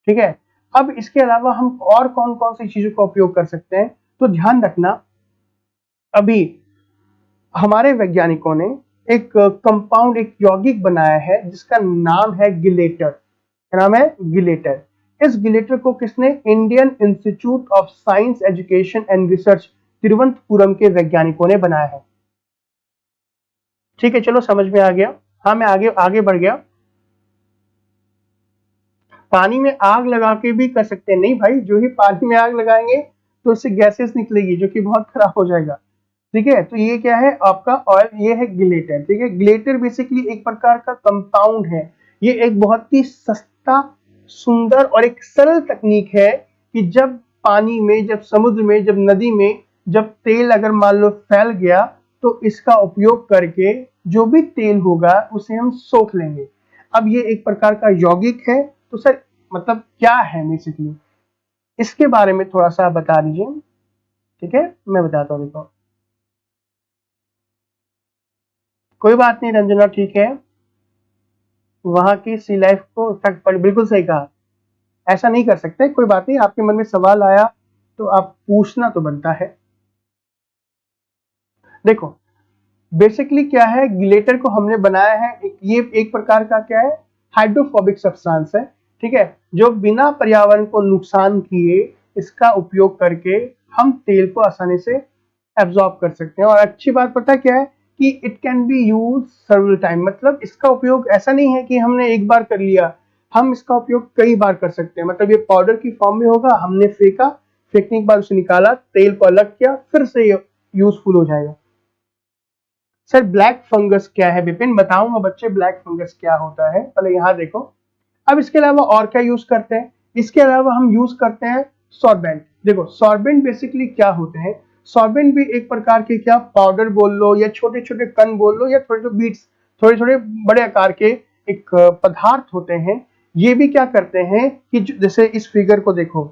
ठीक है, अब इसके अलावा हम और कौन कौन सी चीजों का उपयोग कर सकते हैं? तो ध्यान रखना, अभी हमारे वैज्ञानिकों ने एक कंपाउंड, एक यौगिक बनाया है जिसका नाम है गिलेटर। क्या नाम है? गिलेटर। इस गिलेटर को किसने? Indian institute of science education and research Thiruvananthapuram के वैज्ञानिकों ने बनाया है। ठीक है, चलो समझ में आ गया। हाँ मैं आगे आगे बढ़ गया। पानी में आग लगा के भी कर सकते हैं। नहीं भाई, जो ही पानी में आग लगाएंगे तो उससे गैसेस निकलेगी जो कि बहुत खराब हो जाएगा। ठीक है, तो ये क्या है आपका ऑयल, ये है गिलेटर। ठीक है, गिलेटर बेसिकली एक प्रकार का कंपाउंड है। ये एक बहुत ही सस्ता, सुंदर और एक सरल तकनीक है कि जब पानी में, जब समुद्र में, जब नदी में, जब तेल अगर मान लो फैल गया तो इसका उपयोग करके जो भी तेल होगा उसे हम सोख लेंगे। अब ये एक प्रकार का यौगिक है। तो सर मतलब क्या है बेसिकली, इसके बारे में थोड़ा सा बता दीजिए। ठीक है, मैं बताता हूँ। देखो, कोई बात नहीं रंजना, ठीक है, वहां की सी लाइफ को इफेक्ट पड़, बिल्कुल सही कहा। ऐसा नहीं कर सकते, कोई बात नहीं, आपके मन में सवाल आया तो आप पूछना तो बनता है। देखो बेसिकली क्या है, गिलेटर को हमने बनाया है, ये एक प्रकार का क्या है, हाइड्रोफोबिक सब्सटेंस है। ठीक है, जो बिना पर्यावरण को नुकसान किए इसका उपयोग करके हम तेल को आसानी से एब्जॉर्ब कर सकते हैं। और अच्छी बात पता क्या है कि it can be use several time, मतलब इसका उपयोग ऐसा नहीं है कि हमने एक बार कर लिया, हम इसका उपयोग कई बार कर सकते हैं। मतलब ये पाउडर की फॉर्म में होगा, हमने फेंका, फेंकने के बाद उसे निकाला, तेल को अलग किया, फिर से यूजफुल हो जाएगा। सर ब्लैक फंगस क्या है विपिन? बताऊंगा बच्चे ब्लैक फंगस क्या होता है, पहले यहाँ देखो। अब इसके अलावा और क्या यूज करते हैं? इसके अलावा हम यूज करते हैं सॉर्बेंट। देखो सॉर्बेंट बेसिकली क्या होते हैं? सॉर्बेंट भी एक प्रकार के क्या पाउडर बोल लो या छोटे छोटे कण बोल लो या थोड़े छोटे बीट्स, थोड़े थोड़े बड़े आकार के एक पदार्थ होते हैं। ये भी क्या करते हैं कि जैसे इस फिगर को देखो,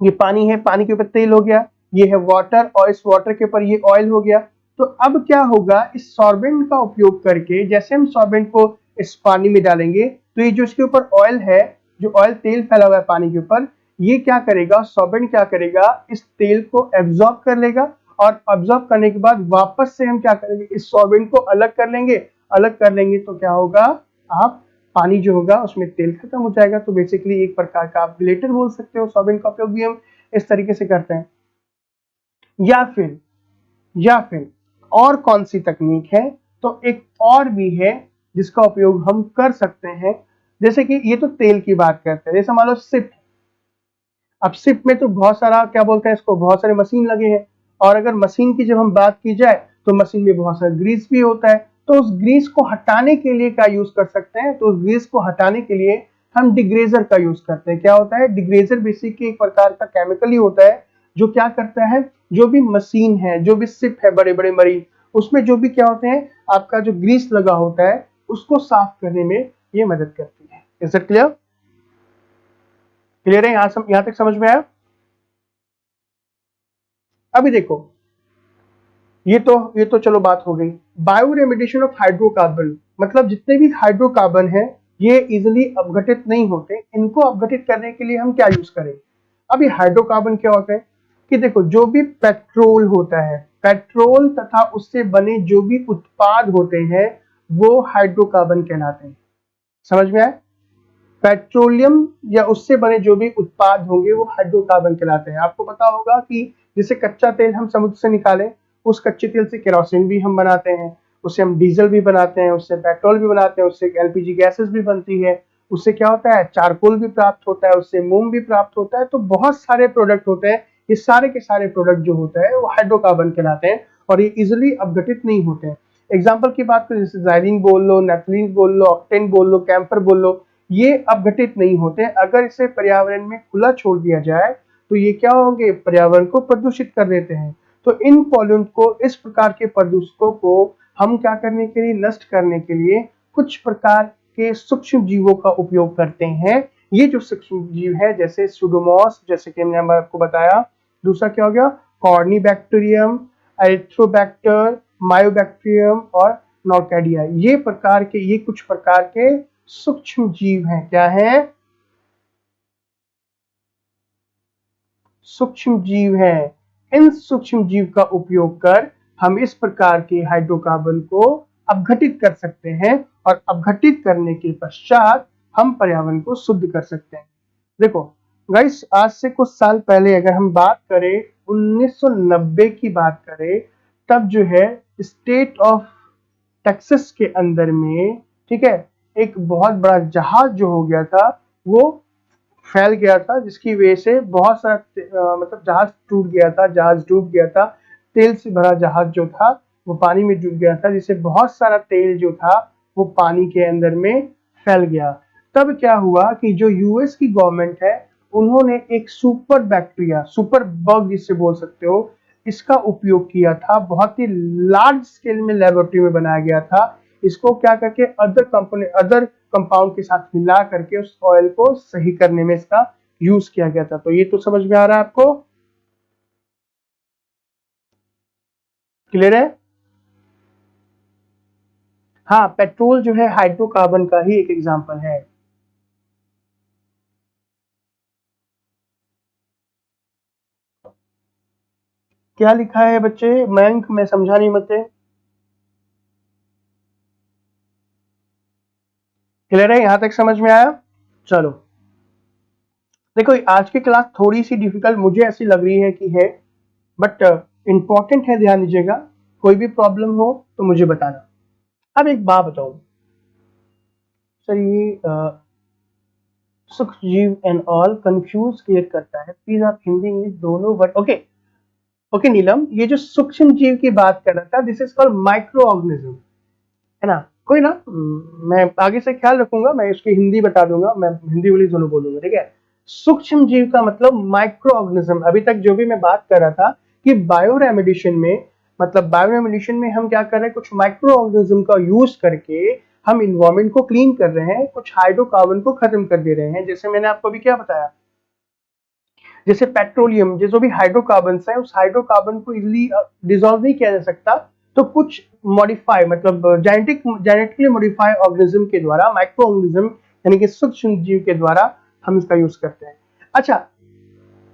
ये पानी है, पानी के ऊपर तेल हो गया, ये है वाटर और इस वाटर के ऊपर ये ऑयल हो गया। तो अब क्या होगा, इस सॉर्बेंट का उपयोग करके जैसे हम सॉर्बेंट को इस पानी में डालेंगे तो ये जो इसके ऊपर ऑयल है, जो ऑयल तेल फैला हुआ है पानी के ऊपर, ये क्या करेगा, सॉर्बेंट क्या करेगा, इस तेल को एब्जॉर्ब कर लेगा और एब्जॉर्ब करने के बाद वापस से हम क्या करेंगे, इस सॉर्बेंट को अलग कर लेंगे। अलग कर लेंगे तो क्या होगा, आप पानी जो होगा उसमें तेल खत्म हो जाएगा। तो बेसिकली एक प्रकार का आप ग्लेटर बोल सकते हो। सॉर्बेंट का उपयोग भी हम इस तरीके से करते हैं। या फिर और कौन सी तकनीक है? तो एक और भी है जिसका उपयोग हम कर सकते हैं। जैसे कि ये तो तेल की बात करते हैं, जैसे मान लो सिप। अब सिप में तो बहुत सारा क्या बोलते हैं इसको, बहुत सारे मशीन लगे हैं। और अगर मशीन की जब हम बात की जाए तो मशीन में बहुत सारा ग्रीस भी होता है। तो उस ग्रीस को हटाने के लिए क्या यूज कर सकते हैं? तो उस ग्रीस को हटाने के लिए हम डिग्रेजर का यूज करते हैं। क्या होता है डिग्रेजर? बेसिकली एक प्रकार का केमिकल ही होता है जो क्या करता है, जो भी मशीन है, जो भी शिप है, बड़े बड़े मरीन, उसमें जो भी क्या होते हैं, आपका जो ग्रीस लगा होता है उसको साफ करने में ये मदद करती है। Is it clear? क्लियर है? यहां तक समझ में आया? अभी देखो, ये तो चलो बात हो गई। बायो रेमिडिएशन ऑफ हाइड्रोकार्बन, मतलब जितने भी हाइड्रोकार्बन है ये इजिली अपघटित नहीं होते। इनको अपघटित करने के लिए हम क्या यूज करें? अभी हाइड्रोकार्बन क्या होते हैं कि देखो, जो भी पेट्रोल होता है, पेट्रोल तथा उससे बने जो भी उत्पाद होते हैं वो हाइड्रोकार्बन कहलाते हैं। समझ में आए? पेट्रोलियम या उससे बने जो भी उत्पाद होंगे वो हाइड्रोकार्बन कहलाते हैं। आपको पता होगा कि जैसे कच्चा तेल हम समुद्र से निकालें, उस कच्चे तेल से केरोसिन भी हम बनाते हैं, उससे हम डीजल भी बनाते हैं, उससे पेट्रोल भी बनाते हैं, उससे एलपीजी गैसेस भी बनती है, उससे क्या होता है चारकोल भी प्राप्त होता है, उससे मोम भी प्राप्त होता है। तो बहुत सारे प्रोडक्ट होते हैं। ये सारे के सारे प्रोडक्ट जो होता है वो हाइड्रोकार्बन कहलाते हैं और ये इजिली अपघटित नहीं होते हैं। एग्जाम्पल की बात करें, जैसे जाइलिन बोल लो, नेफ्थलीन बोल लो, ऑक्टेन बोल लो, कैंपर बोल लो, ये अपघटित नहीं होते। अगर इसे पर्यावरण में खुला छोड़ दिया जाए तो ये क्या होंगे, पर्यावरण को प्रदूषित कर देते हैं। तो इन पॉल्यूंट को, इस प्रकार के प्रदूषकों को हम क्या करने के लिए, नष्ट करने के लिए कुछ प्रकार के सूक्ष्म जीवों का उपयोग करते हैं। ये जो सूक्ष्म जीव है जैसे सुडोमोस, जैसे कि मैंने आपको बताया, दूसरा क्या हो गया कॉर्नीबैक्टीरियम, एरिथ्रोबैक्टर, मायोबैक्टीरियम और नॉर्केडिया। ये कुछ प्रकार के सूक्ष्म जीव हैं। क्या है? सूक्ष्म जीव है। इन सूक्ष्म जीव का उपयोग कर हम इस प्रकार के हाइड्रोकार्बन को अपघटित कर सकते हैं और अपघटित करने के पश्चात हम पर्यावरण को शुद्ध कर सकते हैं। देखो गाइस, आज से कुछ साल पहले अगर हम बात करें, 1990 की बात करें, तब जो है स्टेट ऑफ टेक्सास के अंदर में, ठीक है, एक बहुत बड़ा जहाज जो हो गया था वो फैल गया था, जिसकी वजह से बहुत सारा मतलब जहाज टूट गया था, जहाज डूब गया था। तेल से भरा जहाज जो था वो पानी में डूब गया था, जिससे बहुत सारा तेल जो था वो पानी के अंदर में फैल गया। तब क्या हुआ कि जो यूएस की गवर्नमेंट है उन्होंने एक सुपर बैक्टीरिया, सुपर बग जिसे बोल सकते हो, इसका उपयोग किया था। बहुत ही लार्ज स्केल में लेबोरेटरी में बनाया गया था। इसको क्या करके अदर कंपाउंड के साथ मिला करके उस ऑयल को सही करने में इसका यूज किया गया था। तो ये तो समझ में आ रहा है आपको? क्लियर है? हाँ, पेट्रोल जो है हाइड्रोकार्बन का ही एक एग्जांपल है। क्या लिखा है बच्चे? मयंक, मैं समझा नहीं मत। क्लियर है? यहां तक समझ में आया? चलो देखो, आज की क्लास थोड़ी सी डिफिकल्ट मुझे ऐसी लग रही है कि है, बट इंपॉर्टेंट है, ध्यान दीजिएगा। कोई भी प्रॉब्लम हो तो मुझे बताना। अब एक बात बताओ सर, ये सूक्ष्म जीव एंड ऑल कंफ्यूज क्रिएट करता है। प्लीज आप हिंदी इंग्लिश दोनों वर्ड ओके। ओके नीलम, ये जो सूक्ष्म जीव की बात कर रहा था, this is called micro organism, है ना? कोई ना, मैं आगे से ख्याल रखूंगा, मैं इसकी हिंदी बता दूंगा, मैं हिंदी इंग्लिश दोनों बोलूंगा, ठीक है? सूक्ष्म जीव का मतलब माइक्रो ऑर्गेनिज्म। अभी तक जो भी मैं बात कर रहा था कि बायो रेमेडिएशन में, मतलब बायो रेमेडिएशन में हम क्या कर रहे हैं, कुछ माइक्रो ऑर्गेनिज्म का यूज करके हम इन्वायरमेंट को क्लीन कर रहे हैं, कुछ हाइड्रोकार्बन को खत्म कर दे रहे हैं। जैसे मैंने आपको अभी क्या बताया, जैसे पेट्रोलियम, जो भी हाइड्रोकार्बन है, उस हाइड्रोकार्बन को इजिली डिसॉल्व नहीं किया जा सकता, तो कुछ मॉडिफाई, मतलब जेनेटिकली मॉडिफाई ऑर्गेनिज्म के द्वारा, माइक्रो ऑर्गेनिज्म यानी कि सूक्ष्म जीव के द्वारा हम इसका यूज करते हैं। अच्छा,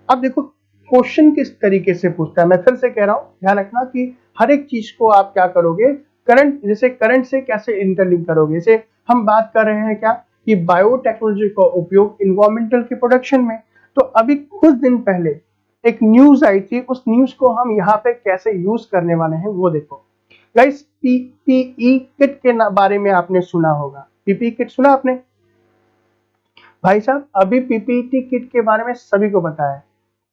अब देखो क्वेश्चन किस तरीके से पूछता है। मैं फिर से कह रहा हूं, ध्यान रखना कि हर एक चीज को आप क्या करोगे, करंट, जैसे करंट से कैसे इंटरलिंक करोगे। जैसे हम बात कर रहे हैं क्या कि बायोटेक्नोलॉजी का उपयोग इन्वायरमेंटल के प्रोडक्शन में। तो अभी कुछ दिन पहले एक न्यूज आई थी, उस न्यूज को हम यहाँ पे कैसे यूज करने वाले हैं वो देखो। गाइस, पीपीई किट के बारे में आपने सुना होगा। पीपीई किट सुना आपने? भाई साहब, अभी पीपीई किट के बारे में सभी को पता है।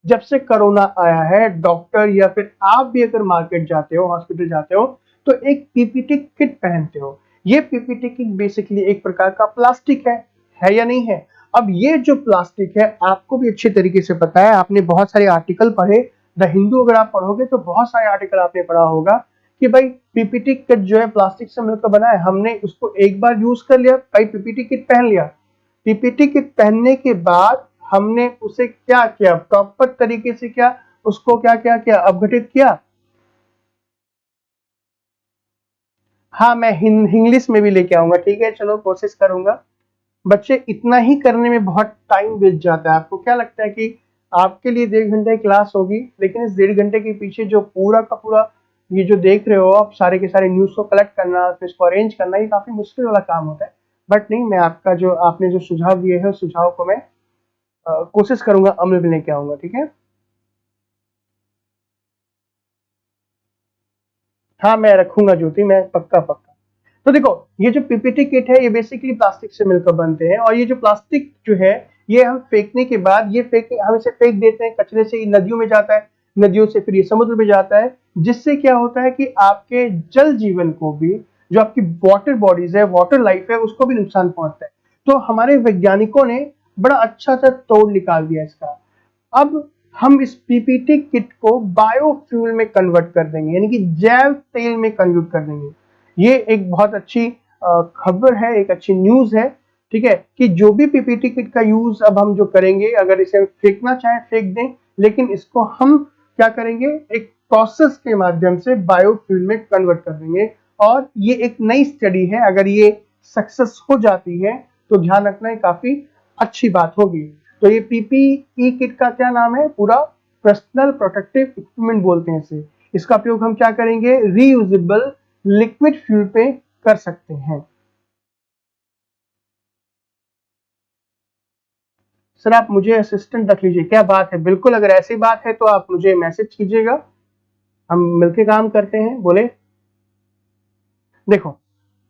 जब से कोरोना आया है, डॉक्टर या फिर आप भी अगर मार्केट जाते हो, हॉस्पिटल जाते हो, तो एक पीपीटी किट पहनते हो। ये पीपीटी किट बेसिकली एक प्रकार का प्लास्टिक है या नहीं है? अब ये जो प्लास्टिक है, आपको भी अच्छे तरीके से पता है, आपने बहुत सारे आर्टिकल पढ़े, द हिंदू अगर आप पढ़ोगे तो बहुत सारे आर्टिकल आपने पढ़ा होगा कि भाई पीपीटी किट जो है प्लास्टिक से मिलकर बना है, हमने उसको एक बार यूज कर लिया, भाई पीपीटी किट पहन लिया। पीपीटी किट पहनने के बाद हमने उसे क्या किया, प्रॉपर तरीके से क्या उसको क्या क्या किया, अपघटित किया। हाँ, मैं इंग्लिश में भी लेके आऊंगा, ठीक है, चलो कोशिश करूंगा। बच्चे, इतना ही करने में बहुत टाइम बीत जाता है। आपको क्या लगता है कि आपके लिए 1.5 घंटे की क्लास होगी, लेकिन इस 1.5 घंटे के पीछे जो पूरा का पूरा ये जो देख रहे हो आप, सारे के सारे न्यूज को कलेक्ट करना, फिर इसको अरेंज करना, ये काफी मुश्किल वाला काम होता है। बट नहीं, मैं आपका जो आपने जो सुझाव दिए है, उस सुझाव को मैं कोशिश करूंगा अमल में लेके आऊंगा, ठीक है? हाँ, मैं रखूंगा ज्योति, मैं पक्का पक्का। तो देखो, ये जो पीपीटी किट है, ये बेसिकली प्लास्टिक से मिलकर बनते हैं, और ये जो प्लास्टिक जो है, ये हम फेंकने के बाद, हम इसे फेंक देते हैं, कचरे से नदियों में जाता है, नदियों से फिर ये समुद्र में जाता है, जिससे क्या होता है कि आपके जल जीवन को भी, जो आपकी वाटर बॉडीज है, वाटर लाइफ है, उसको भी नुकसान पहुंचता है। तो हमारे वैज्ञानिकों ने बड़ा अच्छा सा तोड़ निकाल दिया इसका। अब हम इस पीपीटी किट को बायोफ्यूल में कन्वर्ट कर देंगे, यानी कि जैव तेल में कन्वर्ट कर देंगे। ये एक बहुत अच्छी खबर है, एक अच्छी न्यूज है, ठीक है, कि जो भी पीपीटी किट का यूज अब हम जो करेंगे, अगर इसे फेंकना चाहे फेंक दें, लेकिन इसको हम क्या करेंगे, एक प्रोसेस के माध्यम से बायोफ्यूल में कन्वर्ट कर देंगे। और ये एक नई स्टडी है, अगर ये सक्सेस हो जाती है तो ध्यान रखना, ये काफी अच्छी बात होगी। तो ये पीपीई किट का क्या नाम है पूरा? पर्सनल प्रोटेक्टिव इक्विपमेंट बोलते हैं इसे। इसका उपयोग हम क्या करेंगे, रीयूजेबल लिक्विड फ्यूल पे कर सकते हैं। सर, आप मुझे असिस्टेंट रख लीजिए, क्या बात है? बिल्कुल, अगर ऐसी बात है तो आप मुझे मैसेज कीजिएगा, हम मिलके काम करते हैं। बोले, देखो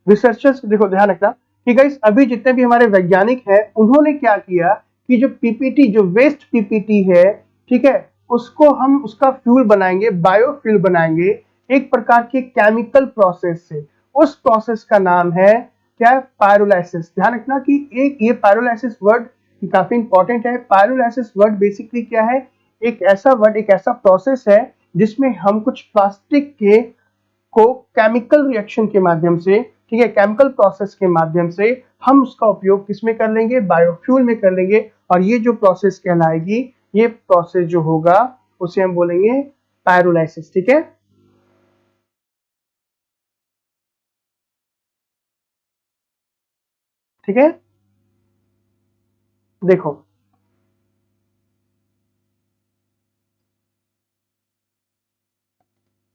रिसर्चर्स, देखो ध्यान रखना कि गाइस, अभी जितने भी हमारे वैज्ञानिक हैं, उन्होंने क्या किया कि जो पीपीटी, जो वेस्ट पीपीटी है, ठीक है, उसको हम उसका फ्यूल बनाएंगे, बायोफ्यूल बनाएंगे, एक प्रकार के केमिकल प्रोसेस से। उस प्रोसेस का नाम है क्या? पायरोलाइसिस। ध्यान रखना कि एक ये पायरोलाइसिस वर्ड काफी इंपॉर्टेंट है। पायरोलाइसिस वर्ड बेसिकली क्या है? एक ऐसा वर्ड, एक ऐसा प्रोसेस है जिसमें हम कुछ प्लास्टिक के को केमिकल रिएक्शन के माध्यम से, ठीक है, केमिकल प्रोसेस के माध्यम से हम उसका उपयोग किसमें कर लेंगे? बायोफ्यूल में कर लेंगे। और ये जो प्रोसेस कहलाएगी, ये प्रोसेस जो होगा उसे हम बोलेंगे पायरोलाइसिस, ठीक है? ठीक है, देखो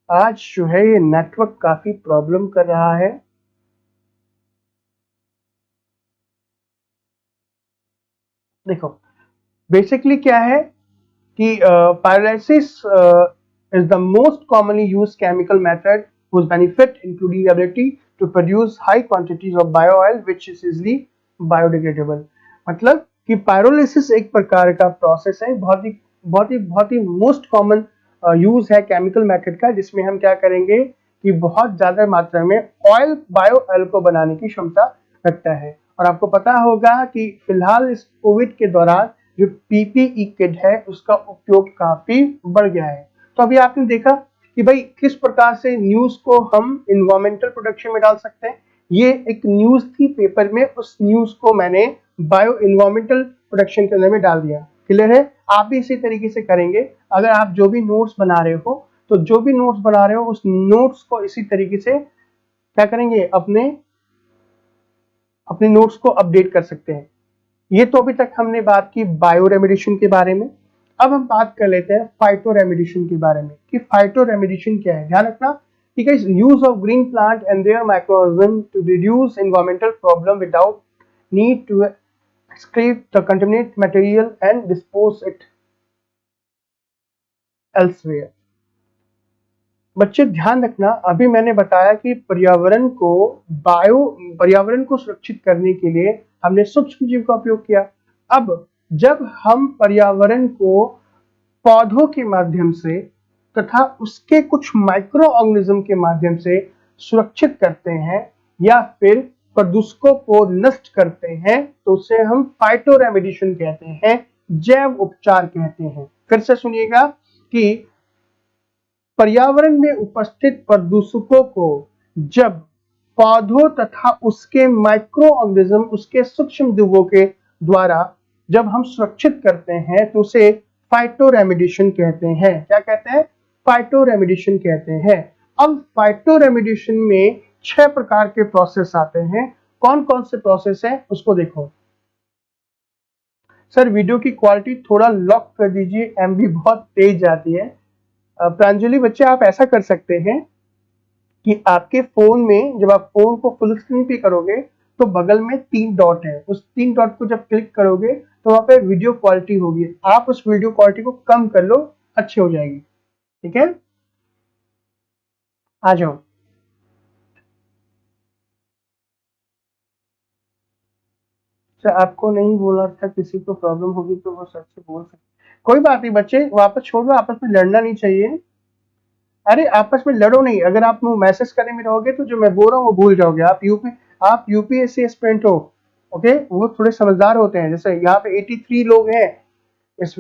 आज जो है ये नेटवर्क काफी प्रॉब्लम कर रहा है। देखो बेसिकली क्या है कि pyrolysis is the most commonly used chemical method whose benefit including the ability to produce high quantities of bio oil which is easily biodegradable। मतलब कि पायरोलिसिस एक प्रकार का प्रोसेस है, बहुत ही मोस्ट कॉमन यूज है केमिकल मेथड का, जिसमें हम क्या करेंगे कि बहुत ज्यादा मात्रा में ऑयल, बायो ऑयल को बनाने की क्षमता रखता है। और आपको पता होगा कि फिलहाल इस कोविड के दौरान जो पीपीई किट है उसका उपयोग काफी बढ़ गया है। तो अभी आपने देखा कि भाई किस प्रकार से न्यूज को हम इन्वायरमेंटल प्रोडक्शन में डाल सकते हैं। ये एक न्यूज थी पेपर में, उस न्यूज को मैंने बायो इन्वायरमेंटल प्रोडक्शन के अंदर में डाल दिया। क्लियर है? आप भी इसी तरीके से करेंगे। अगर आप जो भी नोट्स बना रहे हो, तो जो भी नोट्स बना रहे हो उस नोट्स को इसी तरीके से क्या करेंगे, अपने नोट्स को अपडेट कर सकते हैं। ये तो अभी तक हमने बात की बायो रेमेडिएशन के बारे में। अब हम बात कर लेते हैं फाइटो रेमेडिएशन के बारे में कि फाइटो रेमेडिएशन क्या है। ध्यान रखना, ठीक है, use of green plant and their microorganism to reduce environmental problem without need to excrete the contaminated material and dispose it elsewhere. बच्चे ध्यान रखना, अभी मैंने बताया कि पर्यावरण को सुरक्षित करने के लिए हमने सूक्ष्म जीव का उपयोग किया। अब जब हम पर्यावरण को पौधों के माध्यम से तथा उसके कुछ माइक्रो ऑर्गेनिज्म के माध्यम से सुरक्षित करते हैं या फिर प्रदूषकों को नष्ट करते हैं, तो उसे हम फाइटो रेमेडिएशन कहते हैं, जैव उपचार कहते हैं। फिर से सुनिएगा कि पर्यावरण में उपस्थित प्रदूषकों को जब पौधों तथा उसके माइक्रो ऑर्गेनिज्म, उसके सूक्ष्म जीवों के द्वारा जब हम सुरक्षित करते हैं तो उसे फाइटो रेमेडिएशन कहते हैं। क्या कहते हैं? फाइटो रेमेडिएशन कहते हैं। अब फाइटो रेमेडिएशन में 6 प्रकार के प्रोसेस आते हैं। कौन कौन से प्रोसेस हैं उसको देखो। सर वीडियो की क्वालिटी थोड़ा लॉक कर दीजिए, एमबी बहुत तेज जाती है। प्रांजलि बच्चे आप ऐसा कर सकते हैं कि आपके फोन में जब आप फोन को फुल स्क्रीन पे करोगे तो बगल में 3 डॉट है, उस 3 डॉट को जब क्लिक करोगे तो वहां पे वीडियो क्वालिटी होगी, आप उस वीडियो क्वालिटी को कम कर लो, अच्छी हो जाएगी। ठीक है, आ जाओ। सर आपको नहीं बोला था, किसी को प्रॉब्लम होगी तो वो सर से बोल सकते। कोई बात नहीं बच्चे, वापस छोड़ दो, आपस में लड़ना नहीं चाहिए। अरे आपस में लड़ो नहीं, अगर आप मैसेज करने में रहोगे तो जो मैं बोल रहा हूँ वो भूल जाओगे। आप यूपीएससी एस्पिरेंट हो, ओके, वो थोड़े समझदार होते हैं। जैसे यहाँ पे 83 लोग हैं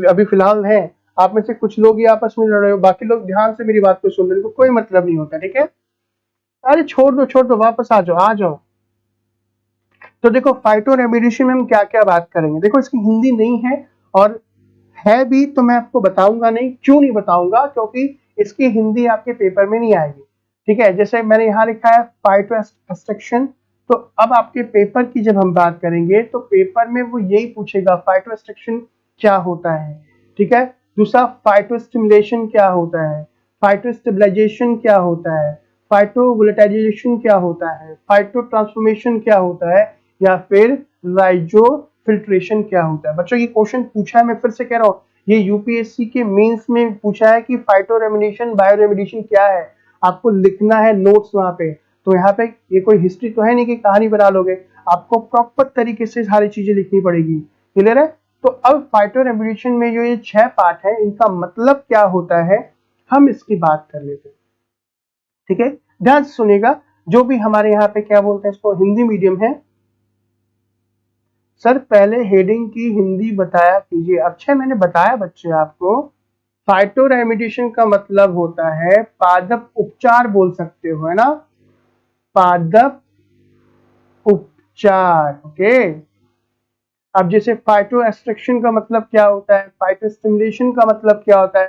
अभी फिलहाल हैं, आप में से कुछ लोग ही आपस में लड़ रहे हो, बाकी लोग ध्यान से मेरी बात को सुन रहे हो, कोई मतलब नहीं होता। ठीक है, अरे छोड़ दो, वापस आ जाओ। तो देखो फाइटो रेमेडिएशन में हम क्या क्या बात करेंगे। देखो इसकी हिंदी नहीं है, और है भी तो मैं आपको बताऊंगा नहीं। क्यों नहीं बताऊंगा? क्योंकि इसकी हिंदी आपके पेपर में नहीं आएगी। ठीक है, जैसे मैंने यहाँ लिखा है फाइटो एक्सट्रैक्शन, तो अब आपके पेपर की जब हम बात करेंगे तो पेपर में वो यही पूछेगा फाइटो एक्सट्रैक्शन क्या होता है। ठीक है, दूसरा फाइटो स्टिमुलेशन क्या होता है, फाइटो स्टेबलाइजेशन क्या होता है, फाइटो वोलेटाइजेशन क्या होता है, फाइटो ट्रांसफॉर्मेशन क्या होता है, या फिर लाइजो फिल्ट्रेशन क्या होता है। बच्चों ये क्वेश्चन पूछा है, मैं फिर से कह रहा हूँ, ये यूपीएससी के मेंस में पूछा है कि फाइटो रेमेडिएशन, बायो रेमेडिएशन क्या है। आपको लिखना है नोट्स वहां पे। तो यहाँ पे ये कोई हिस्ट्री तो है नहीं कि कहानी बना लोगे, आपको प्रॉपर तरीके से सारी चीजें लिखनी पड़ेगी। क्लियर है? तो अब फाइटो रेमेडिएशन में जो ये 6 पार्ट है, इनका मतलब क्या होता है, हम इसकी बात कर लेते हैं। ठीक है, ध्यान से सुनिएगा। जो भी हमारे यहाँ पे क्या बोलते हैं इसको, हिंदी मीडियम है, सर पहले हेडिंग की हिंदी बताया कीजिए। अच्छा मैंने बताया बच्चे आपको, फाइटो रेमेडिएशन का मतलब होता है पादप उपचार, बोल सकते हो, है ना, पादप उपचार। ओके, अब जैसे फाइटो एक्सट्रैक्शन का मतलब क्या होता है, फाइटो स्टिमुलेशन का मतलब क्या होता है,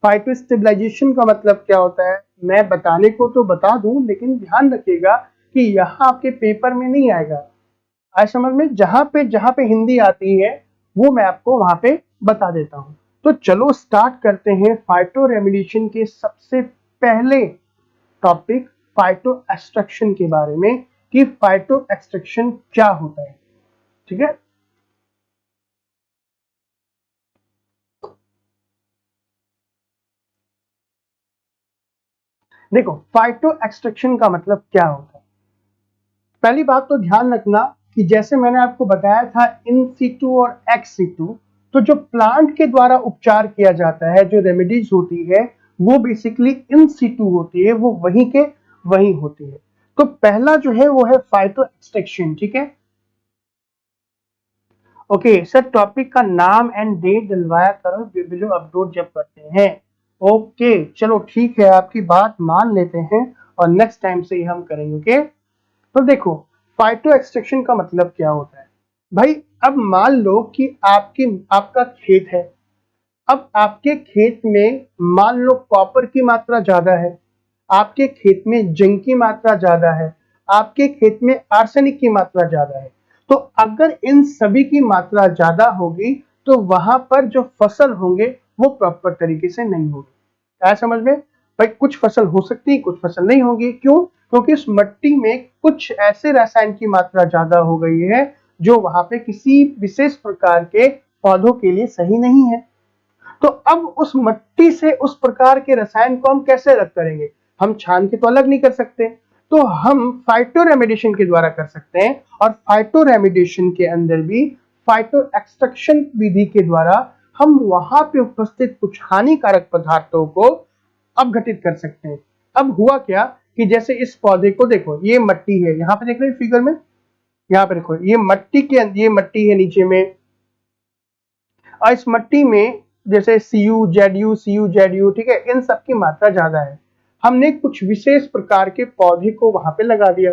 फाइटो स्टेबलाइजेशन का मतलब क्या होता है, मैं बताने को तो बता दूं, लेकिन ध्यान रखिएगा कि यहाँ आपके पेपर में नहीं आएगा। आज समझ में, जहां पे हिंदी आती है वो मैं आपको वहां पे बता देता हूं। तो चलो स्टार्ट करते हैं फाइटो रेमेडिएशन के सबसे पहले टॉपिक फाइटो एक्सट्रैक्शन के बारे में कि फाइटो एक्सट्रैक्शन क्या होता है। ठीक है, देखो फाइटो एक्सट्रैक्शन का मतलब क्या होता है। पहली बात तो ध्यान रखना, कि जैसे मैंने आपको बताया था इन सीटू और एक्स सीटू, तो जो प्लांट के द्वारा उपचार किया जाता है, जो रेमेडीज होती है, वो बेसिकली इन सीटू होती है, वो वहीं के वहीं होती है। तो पहला जो है वो है फाइटो एक्सट्रैक्शन, ठीक है। ओके सर, टॉपिक का नाम एंड डेट डलवाया करो, वीडियो अपलोड जब करते हैं। ओके चलो ठीक है, आपकी बात मान लेते हैं और नेक्स्ट टाइम से ही हम करेंगे। ओके तो देखो, फाइटो एक्सट्रैक्शन का मतलब क्या होता है भाई। अब मान लो कि आपका खेत है। अब आपके खेत में मान लो कॉपर की मात्रा ज्यादा है, आपके खेत में जिंक की मात्रा ज्यादा है, आपके खेत में आर्सेनिक की मात्रा ज्यादा है। तो अगर इन सभी की मात्रा ज्यादा होगी तो वहां पर जो फसल होंगे वो प्रॉपर तरीके से नहीं होगी। क्या समझ में भाई, कुछ फसल हो सकती है, कुछ फसल नहीं होगी। क्यों? क्योंकि उस मिट्टी में कुछ ऐसे रसायन की मात्रा ज्यादा हो गई है जो वहां पे किसी विशेष प्रकार के पौधों के लिए सही नहीं है। तो अब उस मिट्टी से उस प्रकार के रसायन को हम कैसे अलग करेंगे? हम छान के तो अलग नहीं कर सकते, तो हम फाइटो रेमेडिएशन के द्वारा कर सकते हैं। और फाइटो रेमेडिएशन के अंदर भी फाइटो एक्सट्रैक्शन विधि के द्वारा हम वहां पे उपस्थित कुछ हानिकारक पदार्थों को अपघटित कर सकते हैं। अब हुआ क्या कि जैसे इस पौधे को देखो, ये मिट्टी है, यहाँ पे देख रहे हैं फिगर में, यहाँ पे देखो ये मिट्टी के ये मिट्टी है नीचे में, और इस मिट्टी में जैसे CuZu, ठीक है, इन सब की मात्रा ज्यादा है। हमने कुछ विशेष प्रकार के पौधे को वहां पे लगा दिया।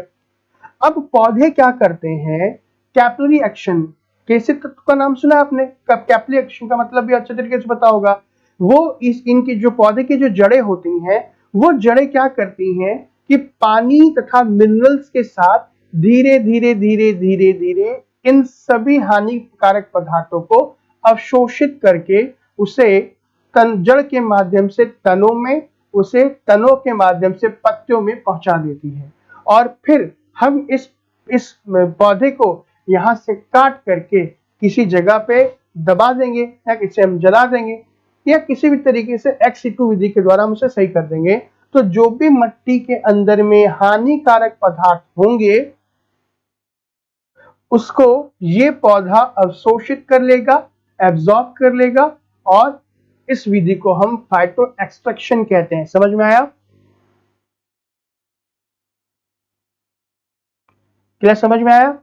अब पौधे क्या करते हैं? कैपिलरी एक्शन, कैसे तत्व का नाम सुना आपने? कैपिलरी एक्शन का मतलब भी अच्छे तरीके से पता होगा। वो इनकी जो पौधे की जो जड़ें होती हैं, वो जड़ें क्या करती हैं कि पानी तथा मिनरल्स के साथ धीरे धीरे धीरे धीरे धीरे इन सभी हानिकारक पदार्थों को अवशोषित करके उसे जड़ के माध्यम से तनों में, उसे तनों के माध्यम से पत्तियों में पहुंचा देती है। और फिर हम इस पौधे को यहां से काट करके किसी जगह पे दबा देंगे, या इसे हम जला देंगे, या किसी भी तरीके से एक्स-सिटू विधि के द्वारा हम उसे सही कर देंगे। तो जो भी मिट्टी के अंदर में हानिकारक पदार्थ होंगे उसको ये पौधा अवशोषित कर लेगा, एब्जॉर्ब कर लेगा, और इस विधि को हम फाइटो एक्सट्रैक्शन कहते हैं। समझ में आया? क्या समझ में आया?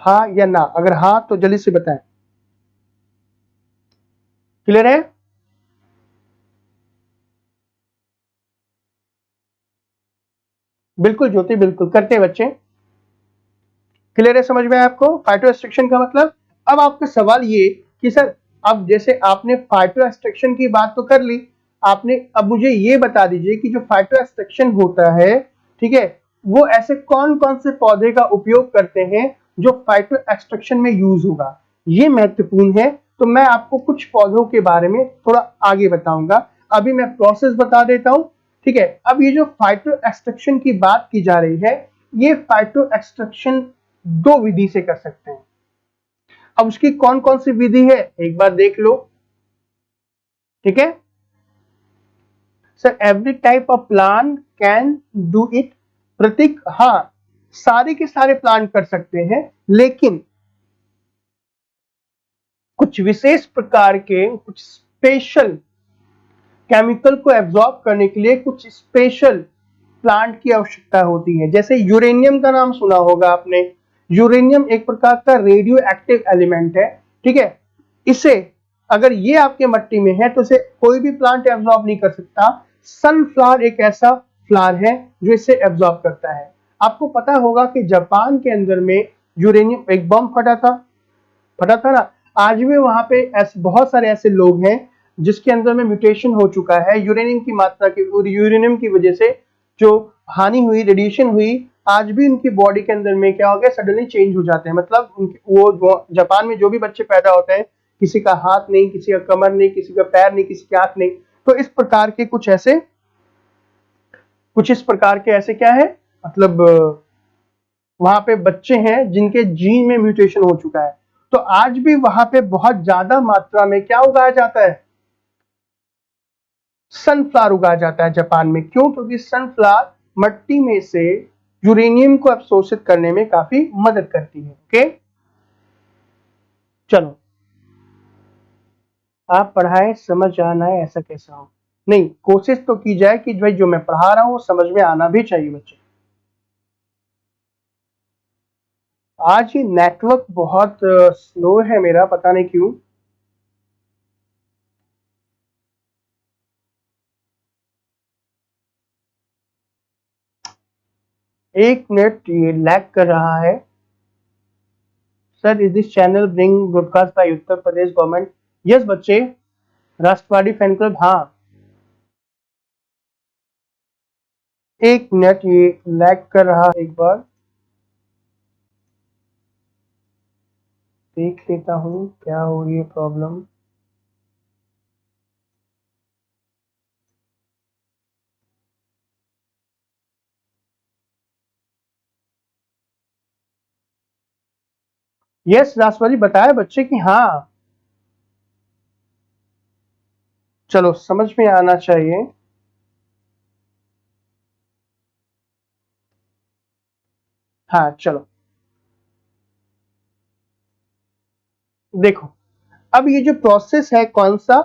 हाँ या ना? अगर हाँ तो जल्दी से बताएं। क्लियर है? बिल्कुल ज्योति, बिल्कुल करते हैं बच्चे। क्लियर है? समझ में आया आपको फाइटो एक्सट्रैक्शन का मतलब? अब आपका सवाल ये कि सर, अब जैसे आपने फाइटो एक्सट्रैक्शन की बात तो कर ली आपने, अब मुझे ये बता दीजिए कि जो फाइटो एक्सट्रैक्शन होता है, ठीक है, वो ऐसे कौन कौन से पौधे का उपयोग करते हैं जो फाइटो एक्सट्रैक्शन में यूज होगा? ये महत्वपूर्ण है। तो मैं आपको कुछ पौधों के बारे में थोड़ा आगे बताऊंगा, अभी मैं प्रोसेस बता देता हूं, ठीक है। अब ये जो फाइटो एक्सट्रैक्शन की बात की जा रही है, ये फाइटो एक्सट्रैक्शन दो विधि से कर सकते हैं। अब उसकी कौन कौन सी विधि है एक बार देख लो, ठीक है। Sir every type of plant can do it, Prateek, हाँ सारे के सारे प्लांट कर सकते हैं, लेकिन कुछ विशेष प्रकार के, कुछ स्पेशल केमिकल को एब्जॉर्ब करने के लिए कुछ स्पेशल प्लांट की आवश्यकता होती है। जैसे यूरेनियम का नाम सुना होगा आपने। यूरेनियम एक प्रकार का रेडियो एक्टिव एलिमेंट है, ठीक है। इसे अगर ये आपके मिट्टी में है तो इसे कोई भी प्लांट एब्जॉर्ब नहीं कर सकता। सनफ्लावर एक ऐसा फ्लावर है जो इसे एब्जॉर्ब करता है। आपको पता होगा कि जापान के अंदर में यूरेनियम एक बम फटा था ना। आज भी वहां पे ऐसे बहुत सारे ऐसे लोग हैं जिसके अंदर में म्यूटेशन हो चुका है यूरेनियम की मात्रा की, यूरेनियम की वजह से जो हानि हुई, रेडिएशन हुई, आज भी उनकी बॉडी के अंदर में क्या हो गया, सडनली चेंज हो जाते हैं। मतलब वो जापान में जो भी बच्चे पैदा होते हैं, किसी का हाथ नहीं, किसी का कमर नहीं, किसी का पैर नहीं, किसी की आंख नहीं। तो इस प्रकार के कुछ इस प्रकार के ऐसे क्या है, मतलब वहां पे बच्चे हैं जिनके जीन में म्यूटेशन हो चुका है। तो आज भी वहां पे बहुत ज्यादा मात्रा में क्या उगाया जाता है, सनफ्लावर उगाया जाता है जापान में। क्यों? क्योंकि सनफ्लावर मिट्टी में से यूरेनियम को अवशोषित करने में काफी मदद करती है। ओके, चलो आप पढ़ाए समझ आना है, ऐसा कैसा हो, नहीं कोशिश तो की जाए कि भाई जो मैं पढ़ा रहा हूं समझ में आना भी चाहिए बच्चे। आज ये नेटवर्क बहुत स्लो है मेरा, पता नहीं क्यों। एक मिनट, ये लैग कर रहा है। Sir is this channel being broadcast by Uttar Pradesh government? Yes बच्चे, राष्ट्रवादी फैन क्लब, हाँ। एक मिनट, ये लैग कर रहा है, एक बार देख लेता हूँ क्या हो रही है प्रॉब्लम। यस राष्ट्रवादी बताया बच्चे कि हाँ, चलो समझ में आना चाहिए। हाँ चलो देखो, अब ये जो प्रोसेस है कौन सा,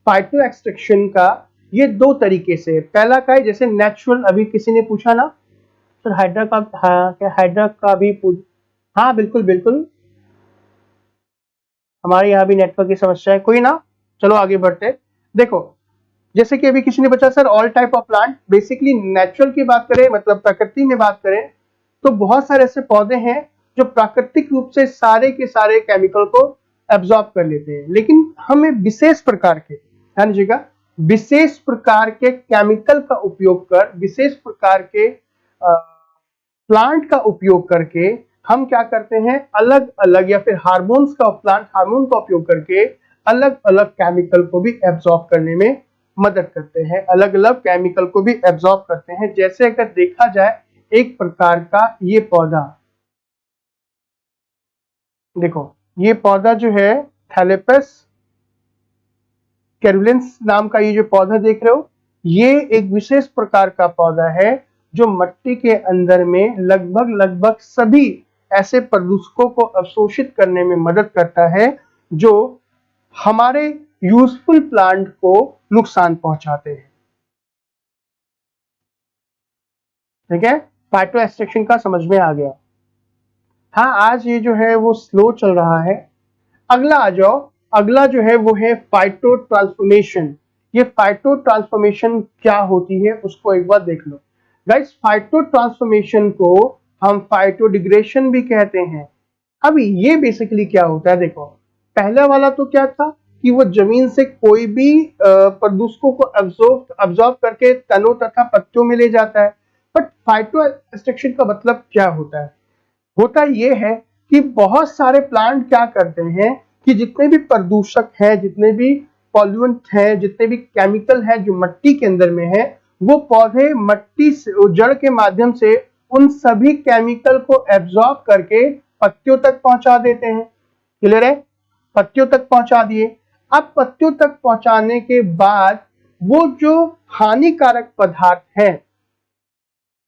फाइटो एक्सट्रैक्शन का, ये दो तरीके से। पहला का है जैसे नेचुरल, अभी किसी ने पूछा ना सर हाइड्रा का, हाँ क्या हाइड्रा का भी हाँ बिल्कुल बिल्कुल, हमारे यहाँ भी नेटवर्क की समस्या है, कोई ना, चलो आगे बढ़ते। देखो जैसे कि अभी किसी ने पूछा sir all type of plant, basically natural की बात करें, मतलब प्रकृति में बात करें, तो बहुत सारे ऐसे पौधे हैं जो प्राकृतिक रूप से सारे के सारे केमिकल को एब्जॉर्ब कर लेते हैं, लेकिन हमें विशेष प्रकार के, ध्यान दीजिएगा, विशेष प्रकार के केमिकल का उपयोग कर, विशेष प्रकार के प्लांट का उपयोग करके हम क्या करते हैं, अलग अलग या फिर हार्मोन्स का, प्लांट हार्मोन का उपयोग करके अलग अलग केमिकल को भी एब्जॉर्ब करने में मदद करते हैं, अलग अलग केमिकल को भी एब्जॉर्ब करते हैं। जैसे अगर देखा जाए एक प्रकार का ये पौधा, देखो ये पौधा जो है थैलेपस कैरुलेंस नाम का ये जो पौधा देख रहे हो, ये एक विशेष प्रकार का पौधा है जो मिट्टी के अंदर में लगभग लगभग सभी ऐसे प्रदूषकों को अवशोषित करने में मदद करता है जो हमारे यूजफुल प्लांट को नुकसान पहुंचाते हैं। ठीक है, फाइटो एक्सट्रैक्शन का समझ में आ गया। हाँ आज ये जो है वो स्लो चल रहा है। अगला आ जाओ, अगला जो है वो है फाइटो ट्रांसफॉर्मेशन। ये फाइटो ट्रांसफॉर्मेशन क्या होती है उसको एक बार देख लो गाइस। फाइटो ट्रांसफॉर्मेशन को हम फाइटो डिग्रेडेशन भी कहते हैं। अब ये बेसिकली क्या होता है, देखो पहला वाला तो क्या था कि वो जमीन से कोई भी प्रदूषकों को अब्जॉर्ब करके तनों तथा पत्तियों में ले जाता है। बट फाइटो एक्सट्रैक्शन का मतलब क्या होता है, होता ये है कि बहुत सारे प्लांट क्या करते हैं कि जितने भी प्रदूषक हैं, जितने भी पॉल्यूएंट हैं, जितने भी केमिकल हैं जो मिट्टी के अंदर में है, वो पौधे मिट्टी से, जड़ के माध्यम से उन सभी केमिकल को एब्जॉर्ब करके पत्तियों तक पहुंचा देते हैं। क्लियर है, पत्तियों तक पहुंचा दिए। अब पत्तियों तक पहुंचाने के बाद वो जो हानिकारक पदार्थ है,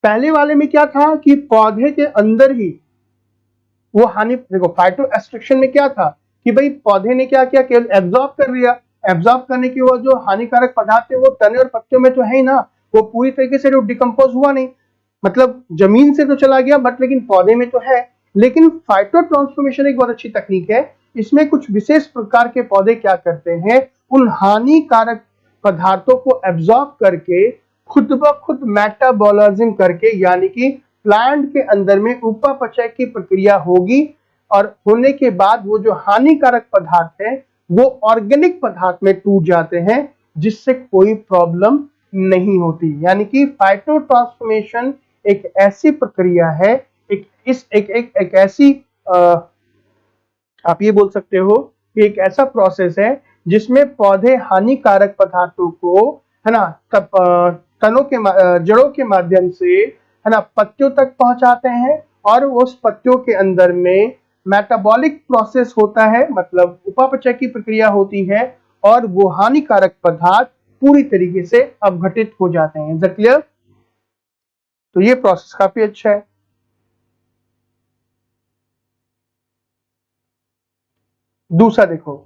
पहले वाले में क्या था कि पौधे के अंदर ही वो हानि, देखो फाइटो एक्सट्रैक्शन में क्या था कि भाई पौधे ने क्या किया, केवल एब्जॉर्ब कर लिया, एब्जॉर्ब करने के बाद जो हानिकारक पदार्थ है वो तने और पत्तियों में तो है ही ना, वो पूरी तरीके से डिकम्पोज हुआ नहीं, मतलब जमीन से तो चला गया बट लेकिन पौधे में तो है। लेकिन फाइटो ट्रांसफॉर्मेशन एक बहुत अच्छी तकनीक है, इसमें कुछ विशेष प्रकार के पौधे क्या करते हैं, उन हानिकारक पदार्थों को एब्जॉर्ब करके खुद ब खुद मेटाबॉलिज्म करके, यानी कि प्लांट के अंदर में उपापचय की प्रक्रिया होगी और होने के बाद वो जो हानिकारक पदार्थ है वो ऑर्गेनिक पदार्थ में टूट जाते हैं, जिससे कोई प्रॉब्लम नहीं होती। यानी कि फाइटो ट्रांसफॉर्मेशन एक ऐसी प्रक्रिया है, एक ऐसी आप ये बोल सकते हो कि एक ऐसा प्रोसेस है जिसमें पौधे हानिकारक पदार्थों को, है ना, तनों के जड़ों के माध्यम से, है ना, पत्तियों तक पहुंचाते हैं और उस पत्तियों के अंदर में मेटाबॉलिक प्रोसेस होता है, मतलब उपापचय की प्रक्रिया होती है और वो हानिकारक पदार्थ पूरी तरीके से अपघटित हो जाते हैं। Is that clear? तो ये प्रोसेस काफी अच्छा है। दूसरा देखो,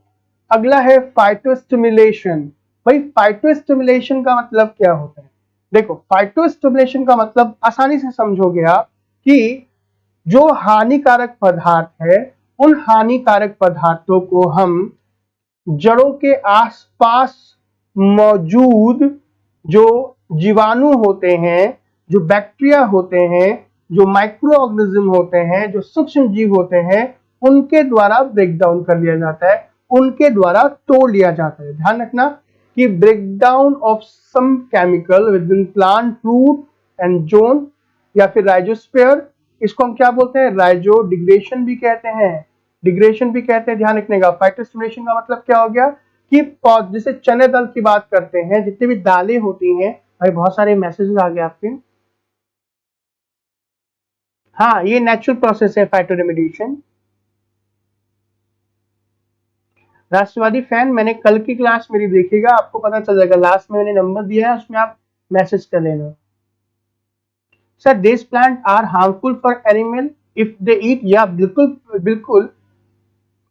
अगला है फाइटोस्टिमुलेशन। भाई फाइटोस्टिमुलेशन का मतलब क्या होता है? देखो फाइटोस्टिमुलेशन का मतलब आसानी से समझोगे आप कि जो हानिकारक पदार्थ है उन हानिकारक पदार्थों को हम जड़ों के आसपास मौजूद जो जीवाणु होते हैं, जो बैक्टीरिया होते हैं, जो माइक्रो ऑर्गेनिज्म होते हैं, जो सूक्ष्म जीव होते हैं, उनके द्वारा ब्रेक डाउन कर लिया जाता है, उनके द्वारा तोड़ लिया जाता है। ध्यान रखना कि break down of some chemical within plant root and zone या फिर राइजोस्फीयर, इसको हम क्या बोलते हैं? राइजो डिग्रेडेशन भी कहते हैं, डिग्रेडेशन भी कहते हैं। ध्यान रखने का, फाइटोस्टिमुलेशन का मतलब क्या हो गया कि जैसे चने दाल की बात करते हैं, जितनी भी दालें होती हैं, भाई बहुत सारे मैसेजेस आ गए आपके। हाँ, ये नेचुरल प्रोसेस है फाइटोरेमेडिएशन। राष्ट्रवादी फैन मैंने कल की क्लास मेरी देखिएगा, आपको पता चल जाएगा, लास्ट में मैंने नंबर दिया है, उसमें आप मैसेज कर लेना। Sir this plant are harmful for animal if they eat, या बिल्कुल बिल्कुल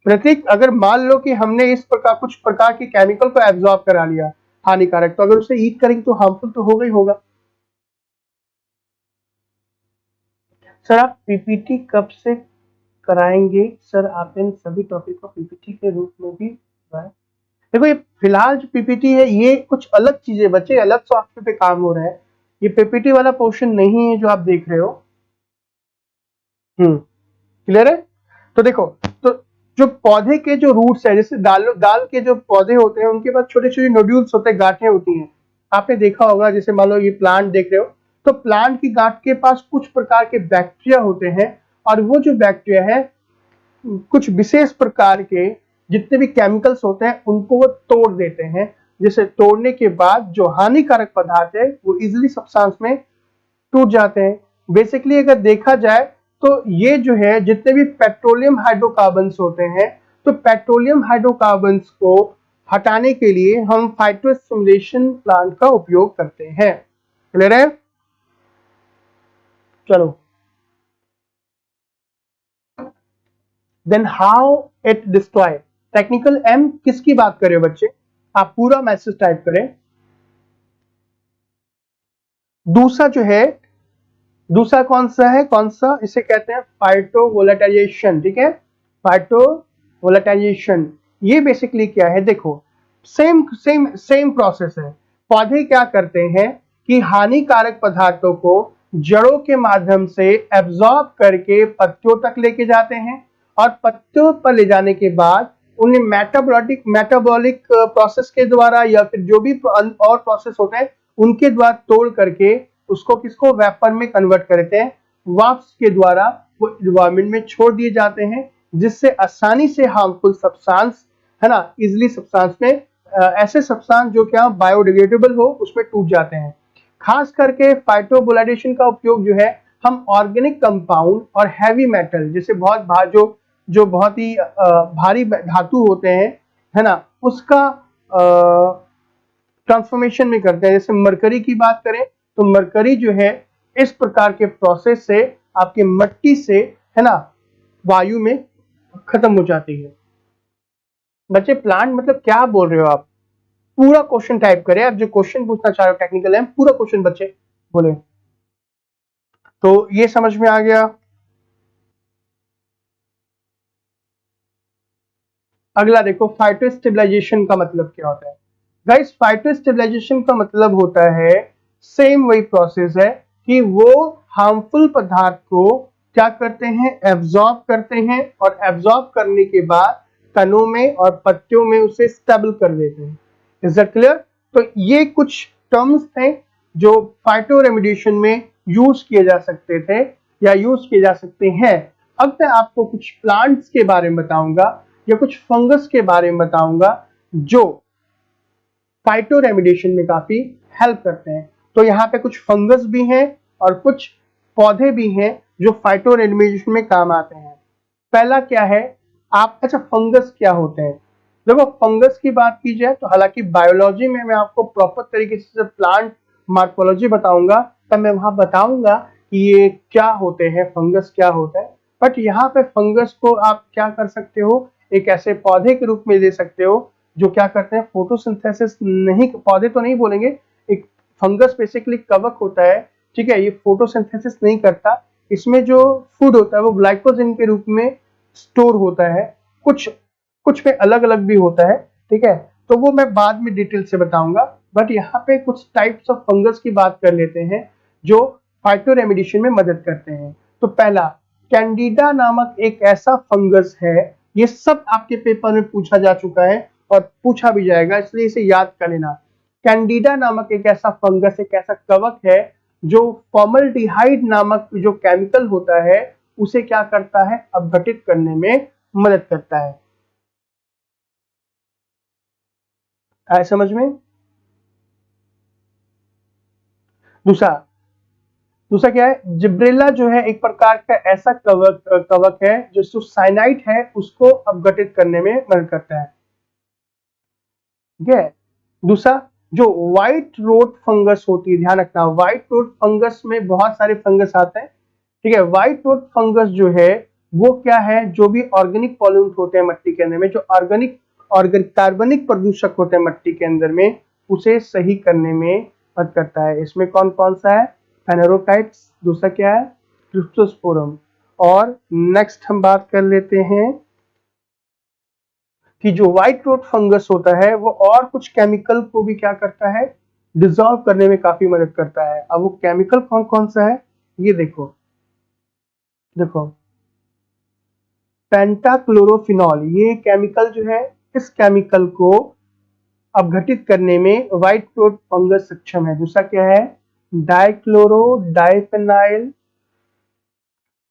प्रतीक, अगर मान लो कि हमने इस प्रकार कुछ प्रकार के केमिकल को एब्जॉर्ब करा लिया हानिकारक, तो अगर उसे ईट करेंगे तो हार्मफुल तो होगा ही होगा। सर आप पीपीटी कब से कराएंगे? सर आप इन सभी टॉपिक को पीपीटी के रूप में भी कराएं। देखो ये फिलहाल जो पीपीटी है ये कुछ अलग चीजें बच्चे, अलग सॉफ्टवेयर पे काम हो रहा है, ये पीपीटी वाला पोर्शन नहीं है जो आप देख रहे हो। क्लियर है? तो देखो, तो जो पौधे के जो रूट्स है, जैसे दाल के जो पौधे होते हैं उनके पास छोटे छोटे नोड्यूल्स होते हैं, गांठें होती हैं, आपने देखा होगा। जैसे मान लो ये प्लांट देख रहे हो, तो प्लांट की गांठ के पास कुछ प्रकार के बैक्टीरिया होते हैं, और वो जो बैक्टीरिया है कुछ विशेष प्रकार के जितने भी केमिकल्स होते हैं उनको वो तोड़ देते हैं, जिसे तोड़ने के बाद जो हानिकारक पदार्थ है वो इजिली सब्सटेंस में टूट जाते हैं। बेसिकली अगर देखा जाए तो ये जो है जितने भी पेट्रोलियम हाइड्रोकार्बन्स होते हैं, तो पेट्रोलियम हाइड्रोकार्बन्स को हटाने के लिए हम फाइटोस्टिमुलेशन प्लांट का उपयोग करते हैं। क्लियर है? चलो, then how it destroy. Technical um किसकी बात करें बच्चे? आप पूरा मैसेज टाइप करें। दूसरा जो है, दूसरा कौन सा है? कौन सा? इसे कहते हैं फाइटोवोलेटाइजेशन। ठीक है, फाइटोवोलेटाइजेशन ये बेसिकली क्या है? देखो सेम सेम सेम प्रोसेस है। पौधे क्या करते हैं कि हानिकारक पदार्थों को जड़ों के माध्यम से एब्जॉर्ब करके पत्तियों तक लेके जाते हैं, और पत्तियों पर ले जाने के बाद उन्हें मेटाबॉलिक प्रोसेस के द्वारा या फिर जो भी और प्रोसेस होते हैं उनके द्वारा तोड़ करके उसको किसको वेपर में कन्वर्ट करते हैं, वाष्प के द्वारा वो एनवायरमेंट में छोड़ दिए जाते हैं, जिससे आसानी से हार्मफुल सब्सटेंस है ना, इजिली सब्सटेंस में ऐसे सब्सटेंस जो क्या बायोडिग्रेडेबल हो उसमें टूट जाते हैं। खास करके फाइटोवोलेटाइजेशन का उपयोग जो है हम ऑर्गेनिक कंपाउंड और हैवी मेटल, जैसे जो बहुत ही भारी धातु होते हैं है ना, उसका ट्रांसफॉर्मेशन में करते हैं। जैसे मरकरी की बात करें तो मरकरी जो है इस प्रकार के प्रोसेस से आपके मट्टी से है ना वायु में खत्म हो जाती है। बच्चे प्लांट मतलब क्या बोल रहे हो आप? पूरा क्वेश्चन टाइप करें, आप जो क्वेश्चन पूछना चाह रहे हो टेक्निकल है, पूरा क्वेश्चन बच्चे बोले। तो ये समझ में आ गया। अगला देखो, फाइटोस्टेबलाइजेशन का मतलब क्या होता है? गाइस फाइटोस्टेबलाइजेशन का मतलब होता है सेम वही प्रोसेस है कि वो हार्मफुल पदार्थ को क्या करते हैं, एब्जॉर्ब करते हैं, और एब्जॉर्ब करने के बाद तनों में और पत्तियों में उसे स्टेबल कर देते हैं। Is that clear? तो ये कुछ टर्म्स थे जो फाइटोरेमेडिएशन में यूज किए जा सकते थे या यूज किए जा सकते हैं। अब मैं आपको कुछ प्लांट्स के बारे में बताऊंगा या कुछ फंगस के बारे में बताऊंगा जो फाइटोरेमेडिएशन में काफी हेल्प करते हैं। तो यहाँ पे कुछ फंगस भी हैं और कुछ पौधे भी हैं जो फाइटोरेमेडिएशन में काम आते हैं। पहला क्या है आप, अच्छा फंगस क्या होते हैं? देखो फंगस की बात की जाए तो हालांकि बायोलॉजी में मैं आपको प्रॉपर तरीके से प्लांट मार्फोलॉजी बताऊंगा, तब मैं वहां बताऊंगा कि ये क्या होते हैं, फंगस क्या होता है। बट यहाँ पे फंगस को आप क्या कर सकते हो, एक ऐसे पौधे के रूप में ले सकते हो जो क्या करते हैं, फोटोसिंथेसिस नहीं, पौधे तो नहीं बोलेंगे, एक फंगस बेसिकली कवक होता है, ठीक है, ये फोटोसिंथेसिस नहीं करता, इसमें जो फूड होता है वो ग्लाइकोजन के रूप में स्टोर होता है, कुछ कुछ में अलग अलग भी होता है, ठीक है, तो वो मैं बाद में डिटेल से बताऊंगा। बट यहाँ पे कुछ टाइप्स ऑफ फंगस की बात कर लेते हैं जो फाइटोरेमेडिएशन में मदद करते हैं। तो पहला कैंडिडा नामक एक ऐसा फंगस है, ये सब आपके पेपर में पूछा जा चुका है और पूछा भी जाएगा, इसलिए इसे याद कर लेना। कैंडिडा नामक एक ऐसा फंगस, एक ऐसा कवक है जो फॉर्मल्डिहाइड नामक जो केमिकल होता है उसे क्या करता है, अपघटित करने में मदद करता है। आए समझ में? दूसरा दूसरा क्या है, जिब्रेला जो है एक प्रकार का ऐसा कवक है जो साइनाइड है उसको अपघटित करने में मदद करता है, ठीक है। दूसरा जो व्हाइट रोट फंगस होती है, ध्यान रखना, व्हाइट रोट फंगस में बहुत सारे फंगस आते हैं, ठीक है। व्हाइट रोट फंगस जो है वो क्या है, जो भी ऑर्गेनिक पॉल्यूंट होते हैं मट्टी के अंदर में, जो कार्बनिक प्रदूषक होते हैं मट्टी के अंदर में, उसे सही करने में मदद करता है। इसमें कौन कौन सा है, फेनेरोकाइट्स, दूसरा क्या है, क्रिप्टोस्पोरम। और नेक्स्ट हम बात कर लेते हैं कि जो व्हाइट रोट फंगस होता है वो और कुछ केमिकल को भी क्या करता है, डिसॉल्व करने में काफी मदद करता है। अब वो केमिकल कौन कौन सा है, ये देखो देखो पेंटाक्लोरोफिनॉल, ये केमिकल जो है, इस केमिकल को अपघटित करने में व्हाइट रोट फंगस सक्षम है। दूसरा क्या है, डाइक्लोरो डाइफेनाइल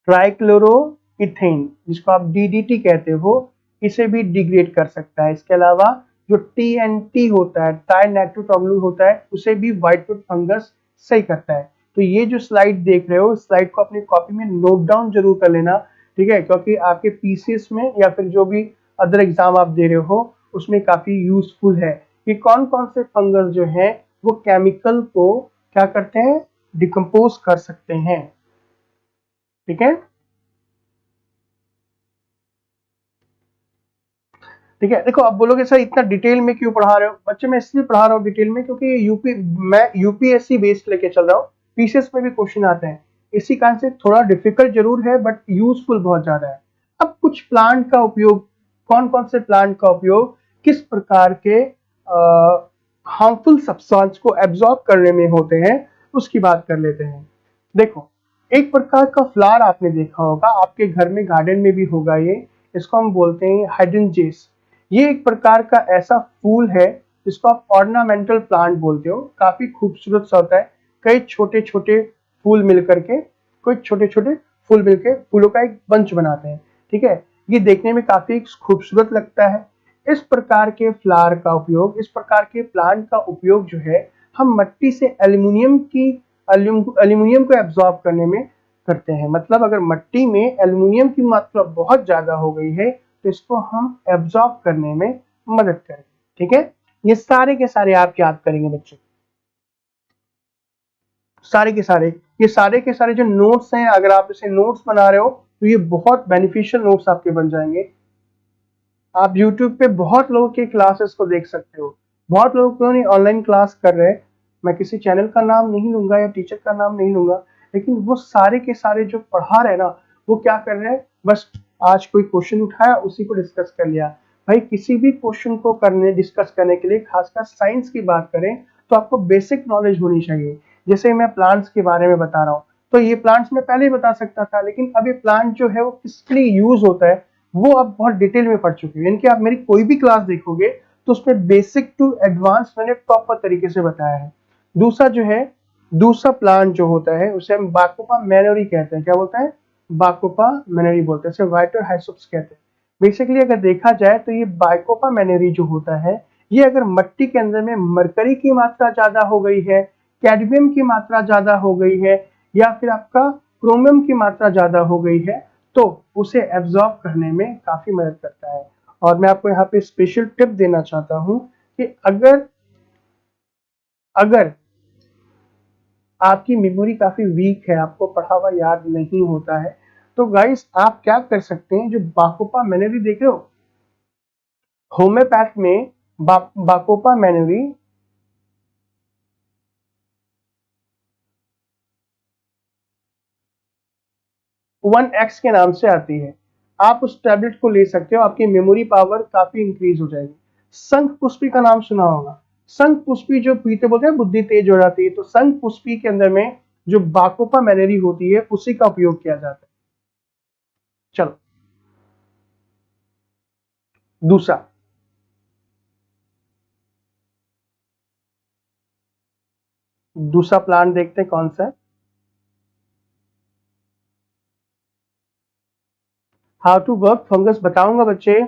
ट्राइक्लोरोइथेन, जिसको आप डीडीटी कहते हो, इसे भी डिग्रेड कर सकता है। इसके अलावा जो टीएनटी होता है, ट्राई नाइट्रोटोलूल होता है, उसे भी व्हाइट रोट फंगस सही करता है। तो ये जो स्लाइड देख रहे हो, स्लाइड को अपनी कॉपी में नोट डाउन जरूर कर लेना, ठीक है, क्योंकि आपके पीसीएस में या फिर जो भी अदर एग्जाम आप दे रहे हो उसमें काफी यूजफुल है कि कौन कौन से फंगस जो है वो केमिकल को क्या करते हैं, डिकम्पोज कर सकते हैं, ठीक है। ठीक है, देखो आप बोलोगे सर इतना डिटेल में क्यों पढ़ा रहे हो, बच्चे मैं इसलिए पढ़ा रहा हूँ डिटेल में क्योंकि मैं यूपीएससी बेस्ड लेके चल रहा हूँ, पीसीएस में भी क्वेश्चन आते हैं, इसी कारण से थोड़ा डिफिकल्ट जरूर है बट यूजफुल बहुत ज्यादा है। अब कुछ प्लांट का उपयोग, कौन कौन से प्लांट का उपयोग किस प्रकार के हार्मफुल सब्सटेंस को एब्जॉर्ब करने में होते हैं उसकी बात कर लेते हैं। देखो, एक प्रकार का फ्लावर आपने देखा होगा, आपके घर में गार्डन में भी होगा, ये इसको हम बोलते हैं हाइड्रेंजेस। ये एक प्रकार का ऐसा फूल है जिसको आप ऑर्नामेंटल प्लांट बोलते हो, काफी खूबसूरत सा होता है, कई छोटे छोटे फूल मिलकर के, कोई छोटे छोटे फूल मिलकर फूलों का एक बंच बनाते हैं, ठीक है। ये देखने में काफी खूबसूरत लगता है। इस प्रकार के फ्लावर का उपयोग, इस प्रकार के प्लांट का उपयोग जो है, हम मट्टी से एल्यूमिनियम को एब्जॉर्ब करने में करते हैं। मतलब अगर मट्टी में एल्यूमिनियम की मात्रा बहुत ज्यादा हो गई है तो इसको हम एब्जॉर्ब करने में मदद करेंगे, ठीक है। ये सारे के सारे आप याद करेंगे बच्चों, सारे के सारे, ये सारे के सारे जो नोट्स हैं, अगर आप इसे नोट्स बना रहे हो तो ये बहुत बेनिफिशियल नोट्स आपके बन जाएंगे। आप YouTube पे बहुत लोगों के क्लासेस को देख सकते हो, बहुत लोग क्यों नहीं ऑनलाइन क्लास कर रहे हैं, मैं किसी चैनल का नाम नहीं लूंगा या टीचर का नाम नहीं लूंगा, लेकिन वो सारे के सारे जो पढ़ा रहे हैं ना, वो क्या कर रहे हैं, बस आज कोई क्वेश्चन उठाया उसी को डिस्कस कर लिया। भाई किसी भी क्वेश्चन को डिस्कस करने के लिए, खासकर साइंस की बात करें तो आपको बेसिक नॉलेज होनी चाहिए। जैसे मैं प्लांट्स के बारे में बता रहा हूँ, तो ये प्लांट्स मैं पहले ही बता सकता था, लेकिन अब ये प्लांट जो है वो किसके लिए यूज होता है वो अब बहुत डिटेल में पढ़ चुके हैं। यानी कि आप मेरी कोई भी क्लास देखोगे तो उसमें बेसिक टू एडवांस मैंने प्रॉपर तरीके से बताया है। दूसरा जो है, दूसरा प्लांट जो होता है उसे हम बाकोपा मैनोरी कहते हैं। क्या बोलते हैं, बाकोपा मैनोरी बोलते हैं, इसे वाइटर हाइसोप्स कहते हैं। बेसिकली अगर देखा जाए तो ये बाकोपा मैनोरी जो होता है, ये अगर मिट्टी के अंदर में मरकरी की मात्रा ज्यादा हो गई है, कैडमियम की मात्रा ज्यादा हो गई है, या फिर आपका क्रोमियम की मात्रा ज्यादा हो गई है, तो उसे एब्जॉर्ब करने में काफी मदद करता है। और मैं आपको यहाँ पे स्पेशल टिप देना चाहता हूँ कि अगर अगर आपकी मेमोरी काफी वीक है, आपको पढ़ा हुआ याद नहीं होता है, तो गाइस आप क्या कर सकते हैं, जो बाकोपा मैनोरी देख रहे हो, होम्योपैथ में बाकोपा मैनुरी 1x के नाम से आती है। आप उस टैबलेट को ले सकते हो, आपकी मेमोरी पावर काफी इंक्रीज हो जाएगी। शंख पुष्पी का नाम सुना होगा। शंख पुष्पी जो पीते बोलते हैं बुद्धि तेज हो जाती है, तो शंख पुष्पी के अंदर में जो बाकोपा मैनरी होती है उसी का उपयोग किया जाता है। चलो दूसरा, दूसरा प्लांट देखते हैं कौन सा है। हाउ टू वर्क फंगस बताऊंगा बच्चे।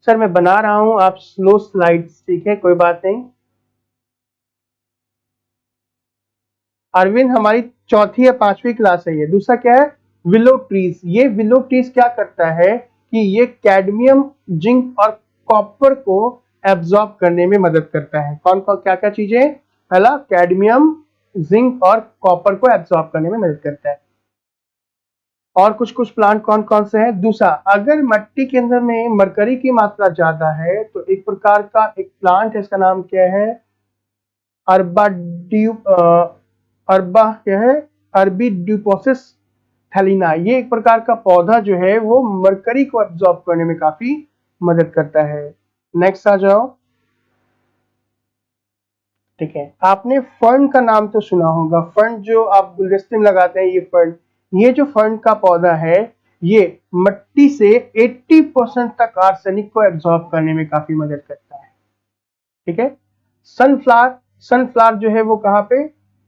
सर मैं बना रहा हूं, आप स्लो स्लाइड्स, ठीक है कोई बात नहीं। अरविंद हमारी चौथी या पांचवी क्लास है ये। दूसरा क्या है, विलो ट्रीज। ये विलो ट्रीज क्या करता है कि ये कैडमियम, जिंक और कॉपर को एब्जॉर्ब करने में मदद करता है। कौन कौन क्या क्या चीजें, पहला कैडमियम, जिंक और कॉपर को एब्जॉर्ब करने में मदद करता है। और कुछ कुछ प्लांट कौन कौन से हैं। दूसरा, अगर मिट्टी के अंदर में मरकरी की मात्रा ज्यादा है तो एक प्रकार का एक प्लांट है, इसका नाम क्या है, अर्बा क्या है, अरबीड्यूपोसिस थैलिना। ये एक प्रकार का पौधा जो है वो मरकरी को एब्जॉर्ब करने में काफी मदद करता है। नेक्स्ट आ जाओ, ठीक है। आपने फर्न का नाम तो सुना होगा, फर्न जो आप गुलदस्ते में लगाते हैं, ये फर्न, ये जो फर्न का पौधा है ये मिट्टी से 80% तक आर्सेनिक को एब्जॉर्ब करने में काफी मदद करता है, ठीक है। सनफ्लावर, सनफ्लावर जो है वो कहाँ पे,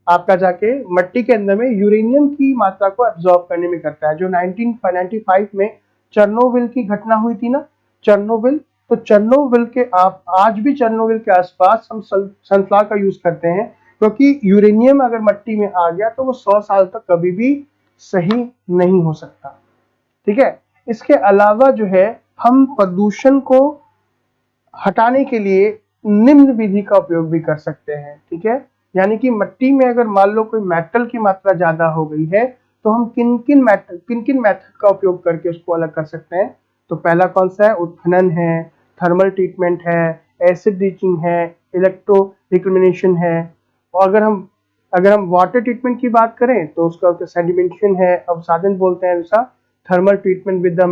आपका जाके मिट्टी के अंदर में यूरेनियम की मात्रा को एब्जॉर्ब करने में करता है। जो 1995 में चेरनोबिल की घटना हुई थी ना, चेरनोबिल, तो चेरनोबिल के आप आज भी चेरनोबिल के आसपास हम सनफ्लावर का यूज करते हैं, क्योंकि यूरेनियम अगर मिट्टी में आ गया तो वो 100 साल तक कभी भी सही नहीं हो सकता, ठीक है। इसके अलावा जो है हम प्रदूषण को हटाने के लिए निम्न विधि का उपयोग भी कर सकते हैं, ठीक है। यानी कि मिट्टी में अगर मान लो कोई मेटल की मात्रा ज्यादा हो गई है तो हम किन किन मेथड का उपयोग करके उसको अलग कर सकते हैं। तो पहला कौन सा है, उत्खनन है, थर्मल ट्रीटमेंट है, एसिड लीचिंग है, इलेक्ट्रो रिक्रिमिनेशन है। और अगर हम वाटर ट्रीटमेंट की बात करें तो उसका सेडिमेंटेशन है, अवसादन बोलते हैं दूसरा, thermal treatment with the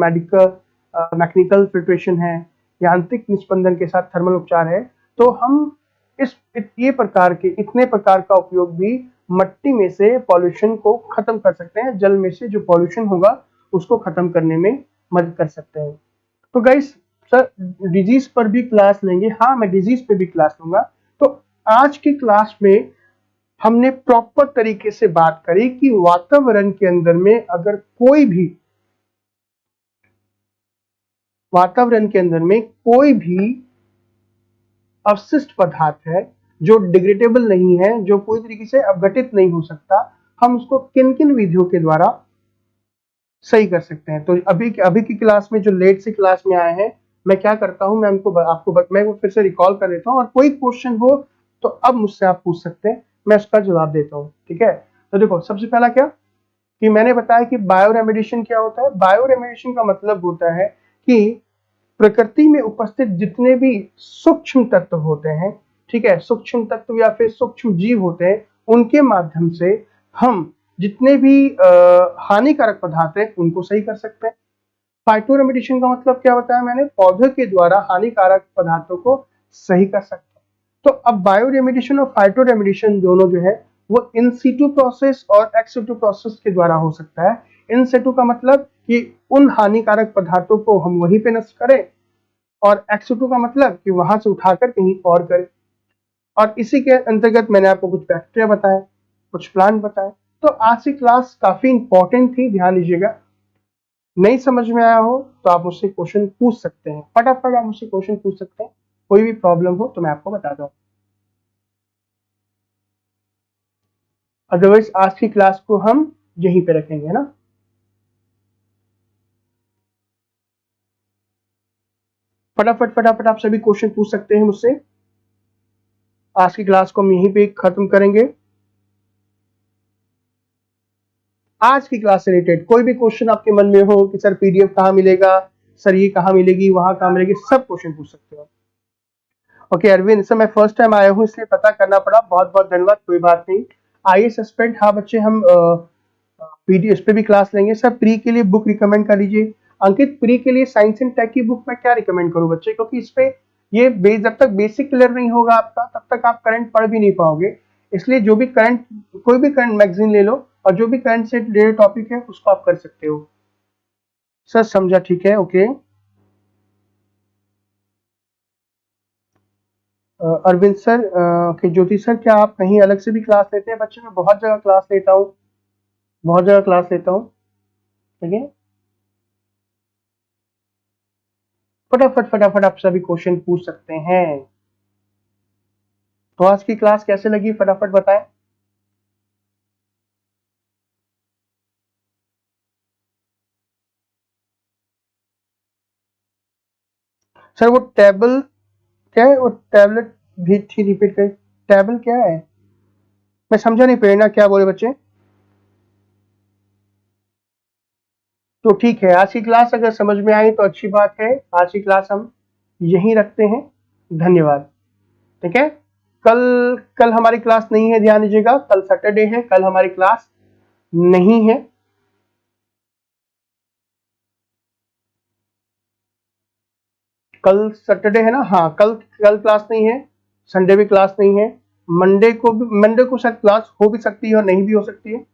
mechanical filtration है, यांत्रिक निस्पंदन के साथ थर्मल उपचार है। तो हम ये प्रकार के इतने प्रकार का उपयोग भी मिट्टी में से पॉल्यूशन को खत्म कर सकते हैं, जल में से जो पॉल्यूशन होगा उसको खत्म करने में मदद कर सकते हैं। तो गाइस, सर डिजीज पर भी क्लास लेंगे, हाँ मैं डिजीज पे भी क्लास लूंगा। तो आज की क्लास में हमने प्रॉपर तरीके से बात करी कि वातावरण के अंदर में अगर कोई भी अवशिष्ट पदार्थ है जो डिग्रेडेबल नहीं है, जो पूरी तरीके से अपघटित नहीं हो सकता, हम उसको किन किन विधियों के द्वारा सही कर सकते हैं। तो अभी की क्लास में जो लेट से क्लास में आए हैं, मैं क्या करता हूं, मैं मैं वो फिर से रिकॉल कर देता हूं, और कोई क्वेश्चन हो तो अब मुझसे आप पूछ सकते हैं, मैं उसका जवाब देता हूं, ठीक है। तो देखो सबसे पहला क्या कि मैंने बताया कि बायो रेमेडिएशन क्या होता है। बायो रेमेडिएशन का मतलब होता है कि प्रकृति में उपस्थित जितने भी सूक्ष्म तत्व होते हैं, ठीक है, सूक्ष्म तत्व या फिर सूक्ष्म जीव होते हैं, उनके माध्यम से हम जितने भी हानिकारक पदार्थ हैं उनको सही कर सकते हैं। फाइटो रेमेडिएशन का मतलब क्या बताया मैंने, पौधों के द्वारा हानिकारक पदार्थों को सही कर सकते हैं। तो अब बायो रेमेडिएशन और फाइटो रेमेडिएशन दोनों जो है वो इन सीटू प्रोसेस और एक्स सीटू प्रोसेस के द्वारा हो सकता है। इन सीटू का मतलब कि उन हानिकारक पदार्थों को हम वहीं पे नष्ट करें, और एक्स सीटू का मतलब कि वहां से उठाकर कहीं और करें। और इसी के अंतर्गत मैंने आपको कुछ बैक्टीरिया बताए, कुछ प्लांट बताए। तो आज की क्लास काफी इंपॉर्टेंट थी, ध्यान लीजिएगा। नहीं समझ में आया हो तो आप मुझसे क्वेश्चन पूछ सकते हैं, फटाफट आप मुझसे क्वेश्चन पूछ सकते हैं, कोई भी प्रॉब्लम हो तो मैं आपको बता दूं। अदरवाइज आज की क्लास को हम यहीं पे रखेंगे ना। फटाफट आप सभी क्वेश्चन पूछ सकते हैं मुझसे। आज की क्लास को हम यहीं पे खत्म करेंगे। आज की क्लास से रिलेटेड कोई भी क्वेश्चन आपके मन में हो कि सर पीडीएफ कहाँ मिलेगा, सर ये कहाँ मिलेगी, वहां कहाँ मिलेगी, सब क्वेश्चन पूछ सकते हो। ओके अरविंद सर, मैं फर्स्ट टाइम आया हूँ इसलिए पता करना पड़ा, बहुत बहुत धन्यवाद, कोई बात नहीं। आइए सस्पेंड, हाँ बच्चे हम पीडीएफ पे भी क्लास लेंगे। सर प्री के लिए बुक रिकमेंड कर लीजिए। अंकित प्री के लिए साइंस एंड टेक की बुक मैं क्या रिकमेंड करूँ बच्चे, क्योंकि इस पे ये जब तक बेसिक क्लियर नहीं होगा आपका तब तक आप करंट पढ़ भी नहीं पाओगे। इसलिए जो भी करंट, कोई भी करंट मैगजीन ले लो और जो भी करंट से रिलेटेड टॉपिक है उसको आप कर सकते हो। सर समझा, ठीक है, ओके। अरविंद सर, ओके ज्योति सर, क्या आप कहीं अलग से भी क्लास लेते हैं? बच्चे मैं बहुत जगह क्लास लेता हूँ, बहुत जगह क्लास लेता हूँ, ठीक है। फटाफट फटाफट आप सभी क्वेश्चन पूछ सकते हैं। तो आज की क्लास कैसे लगी फटाफट बताएं। सर वो टेबल क्या है, वो टैबलेट भी थी, रिपीट कर, टेबल क्या है? मैं समझा नहीं, प्रेरणा क्या बोले बच्चे? तो ठीक है, आज की क्लास अगर समझ में आई तो अच्छी बात है। आज की क्लास हम यहीं रखते हैं, धन्यवाद, ठीक है। कल कल हमारी क्लास नहीं है, ध्यान दीजिएगा, कल सैटरडे है, कल हमारी क्लास नहीं है। कल सैटरडे है ना, हाँ कल कल क्लास नहीं है, संडे भी क्लास नहीं है, मंडे को शायद क्लास हो भी सकती है और नहीं भी हो सकती है।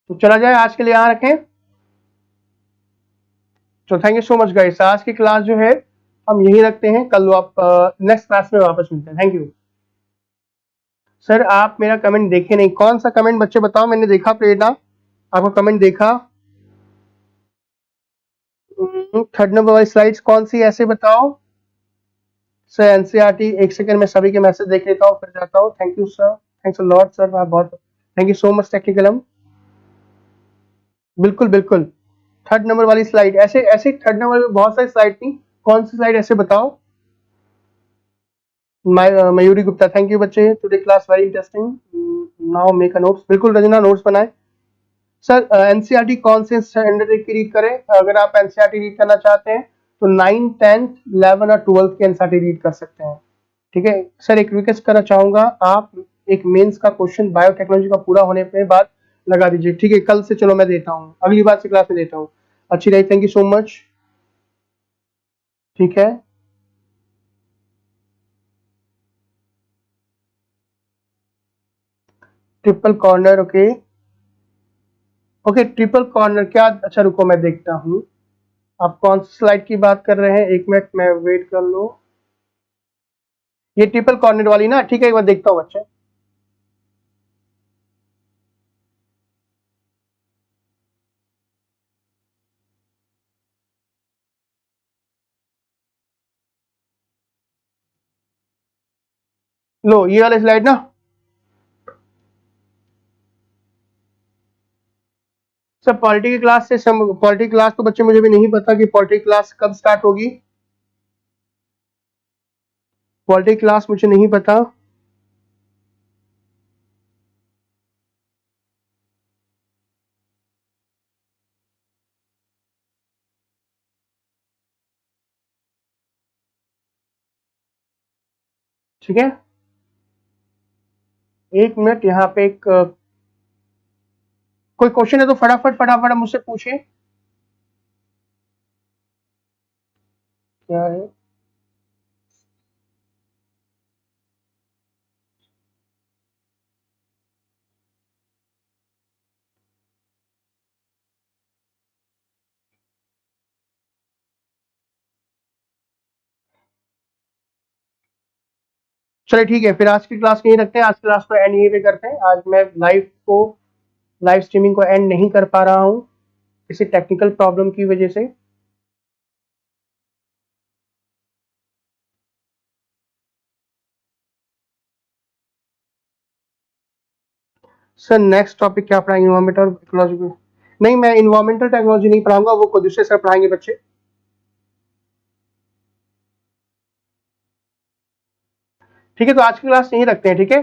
तो चला जाए, आज के लिए यहाँ रखें। तो thank you so much guys, आज की क्लास जो है हम यही रखते हैं, कल आप नेक्स्ट क्लास में वापस मिलते हैं। Thank you. सर आप मेरा कमेंट देखे नहीं, कौन सा कमेंट बच्चे बताओ, मैंने देखा प्रेरणा, आपका कमेंट देखा। थर्ड नंबर वाली स्लाइड्स कौन सी, ऐसे बताओ। सर एनसीईआरटी, एक सेकंड में सभी के मैसेज देख लेता हूँ फिर जाता हूँ। Thank you sir, thanks a lot sir, आप बहुत थैंक यू सो मच टेक्निकलम। बिल्कुल बिल्कुल, थर्ड नंबर वाली स्लाइड, ऐसे ऐसे थर्ड नंबर में बहुत सारी स्लाइड थी, कौन सी स्लाइड ऐसे बताओ। मयूरी गुप्ता, थैंक यू बच्चे, today class very interesting, now make a notes. बिल्कुल रजना, नोट्स बनाए। सर एनसीईआरटी कौन से स्टैंडर्ड की रीड करें? अगर आप एनसीईआरटी रीड करना चाहते हैं तो 9, 10, 11 और 12 की एनसीईआरटी रीड कर सकते हैं, ठीक है। सर एक रिक्वेस्ट करना चाहूंगा, आप एक मेंस का क्वेश्चन बायोटेक्नोलॉजी का पूरा होने पे बाद लगा दीजिए, ठीक है। कल से चलो मैं देता हूँ, अगली बार से क्लास में देता हूँ। अच्छी रही, थैंक यू सो मच, ठीक है। Triple corner, okay okay, triple corner क्या, अच्छा रुको मैं देखता हूँ, आप कौन सी स्लाइड की बात कर रहे हैं, एक मिनट में वेट कर लो। ये ट्रिपल कॉर्नर वाली ना, ठीक है, एक बार देखता हूँ बच्चे। लो ये वाली स्लाइड ना, सर पॉलिटी की क्लास से पॉलिटी क्लास तो बच्चे मुझे भी नहीं पता कि पॉलिटी क्लास कब स्टार्ट होगी, पॉलिटी क्लास मुझे नहीं पता। ठीक है, एक मिनट, यहाँ पे एक कोई क्वेश्चन है तो फटाफट फटाफट मुझसे पूछे, क्या है। चलिए ठीक है, फिर आज की क्लास यहीं रखते हैं, आज की क्लास को एंड यहीं पे करते हैं। आज मैं लाइव स्ट्रीमिंग को एंड नहीं कर पा रहा हूँ किसी टेक्निकल प्रॉब्लम की वजह से। सर नेक्स्ट टॉपिक क्या पढ़ाएंगे, इन्वायरमेंटल इकोलॉजी? नहीं, मैं इन्वायरमेंटल टेक्नोलॉजी नहीं पढ़ाऊंगा, वो कोई दूसरे सर पढ़ाएंगे बच्चे। ठीक है, तो आज की क्लास यहीं रखते हैं, ठीक है।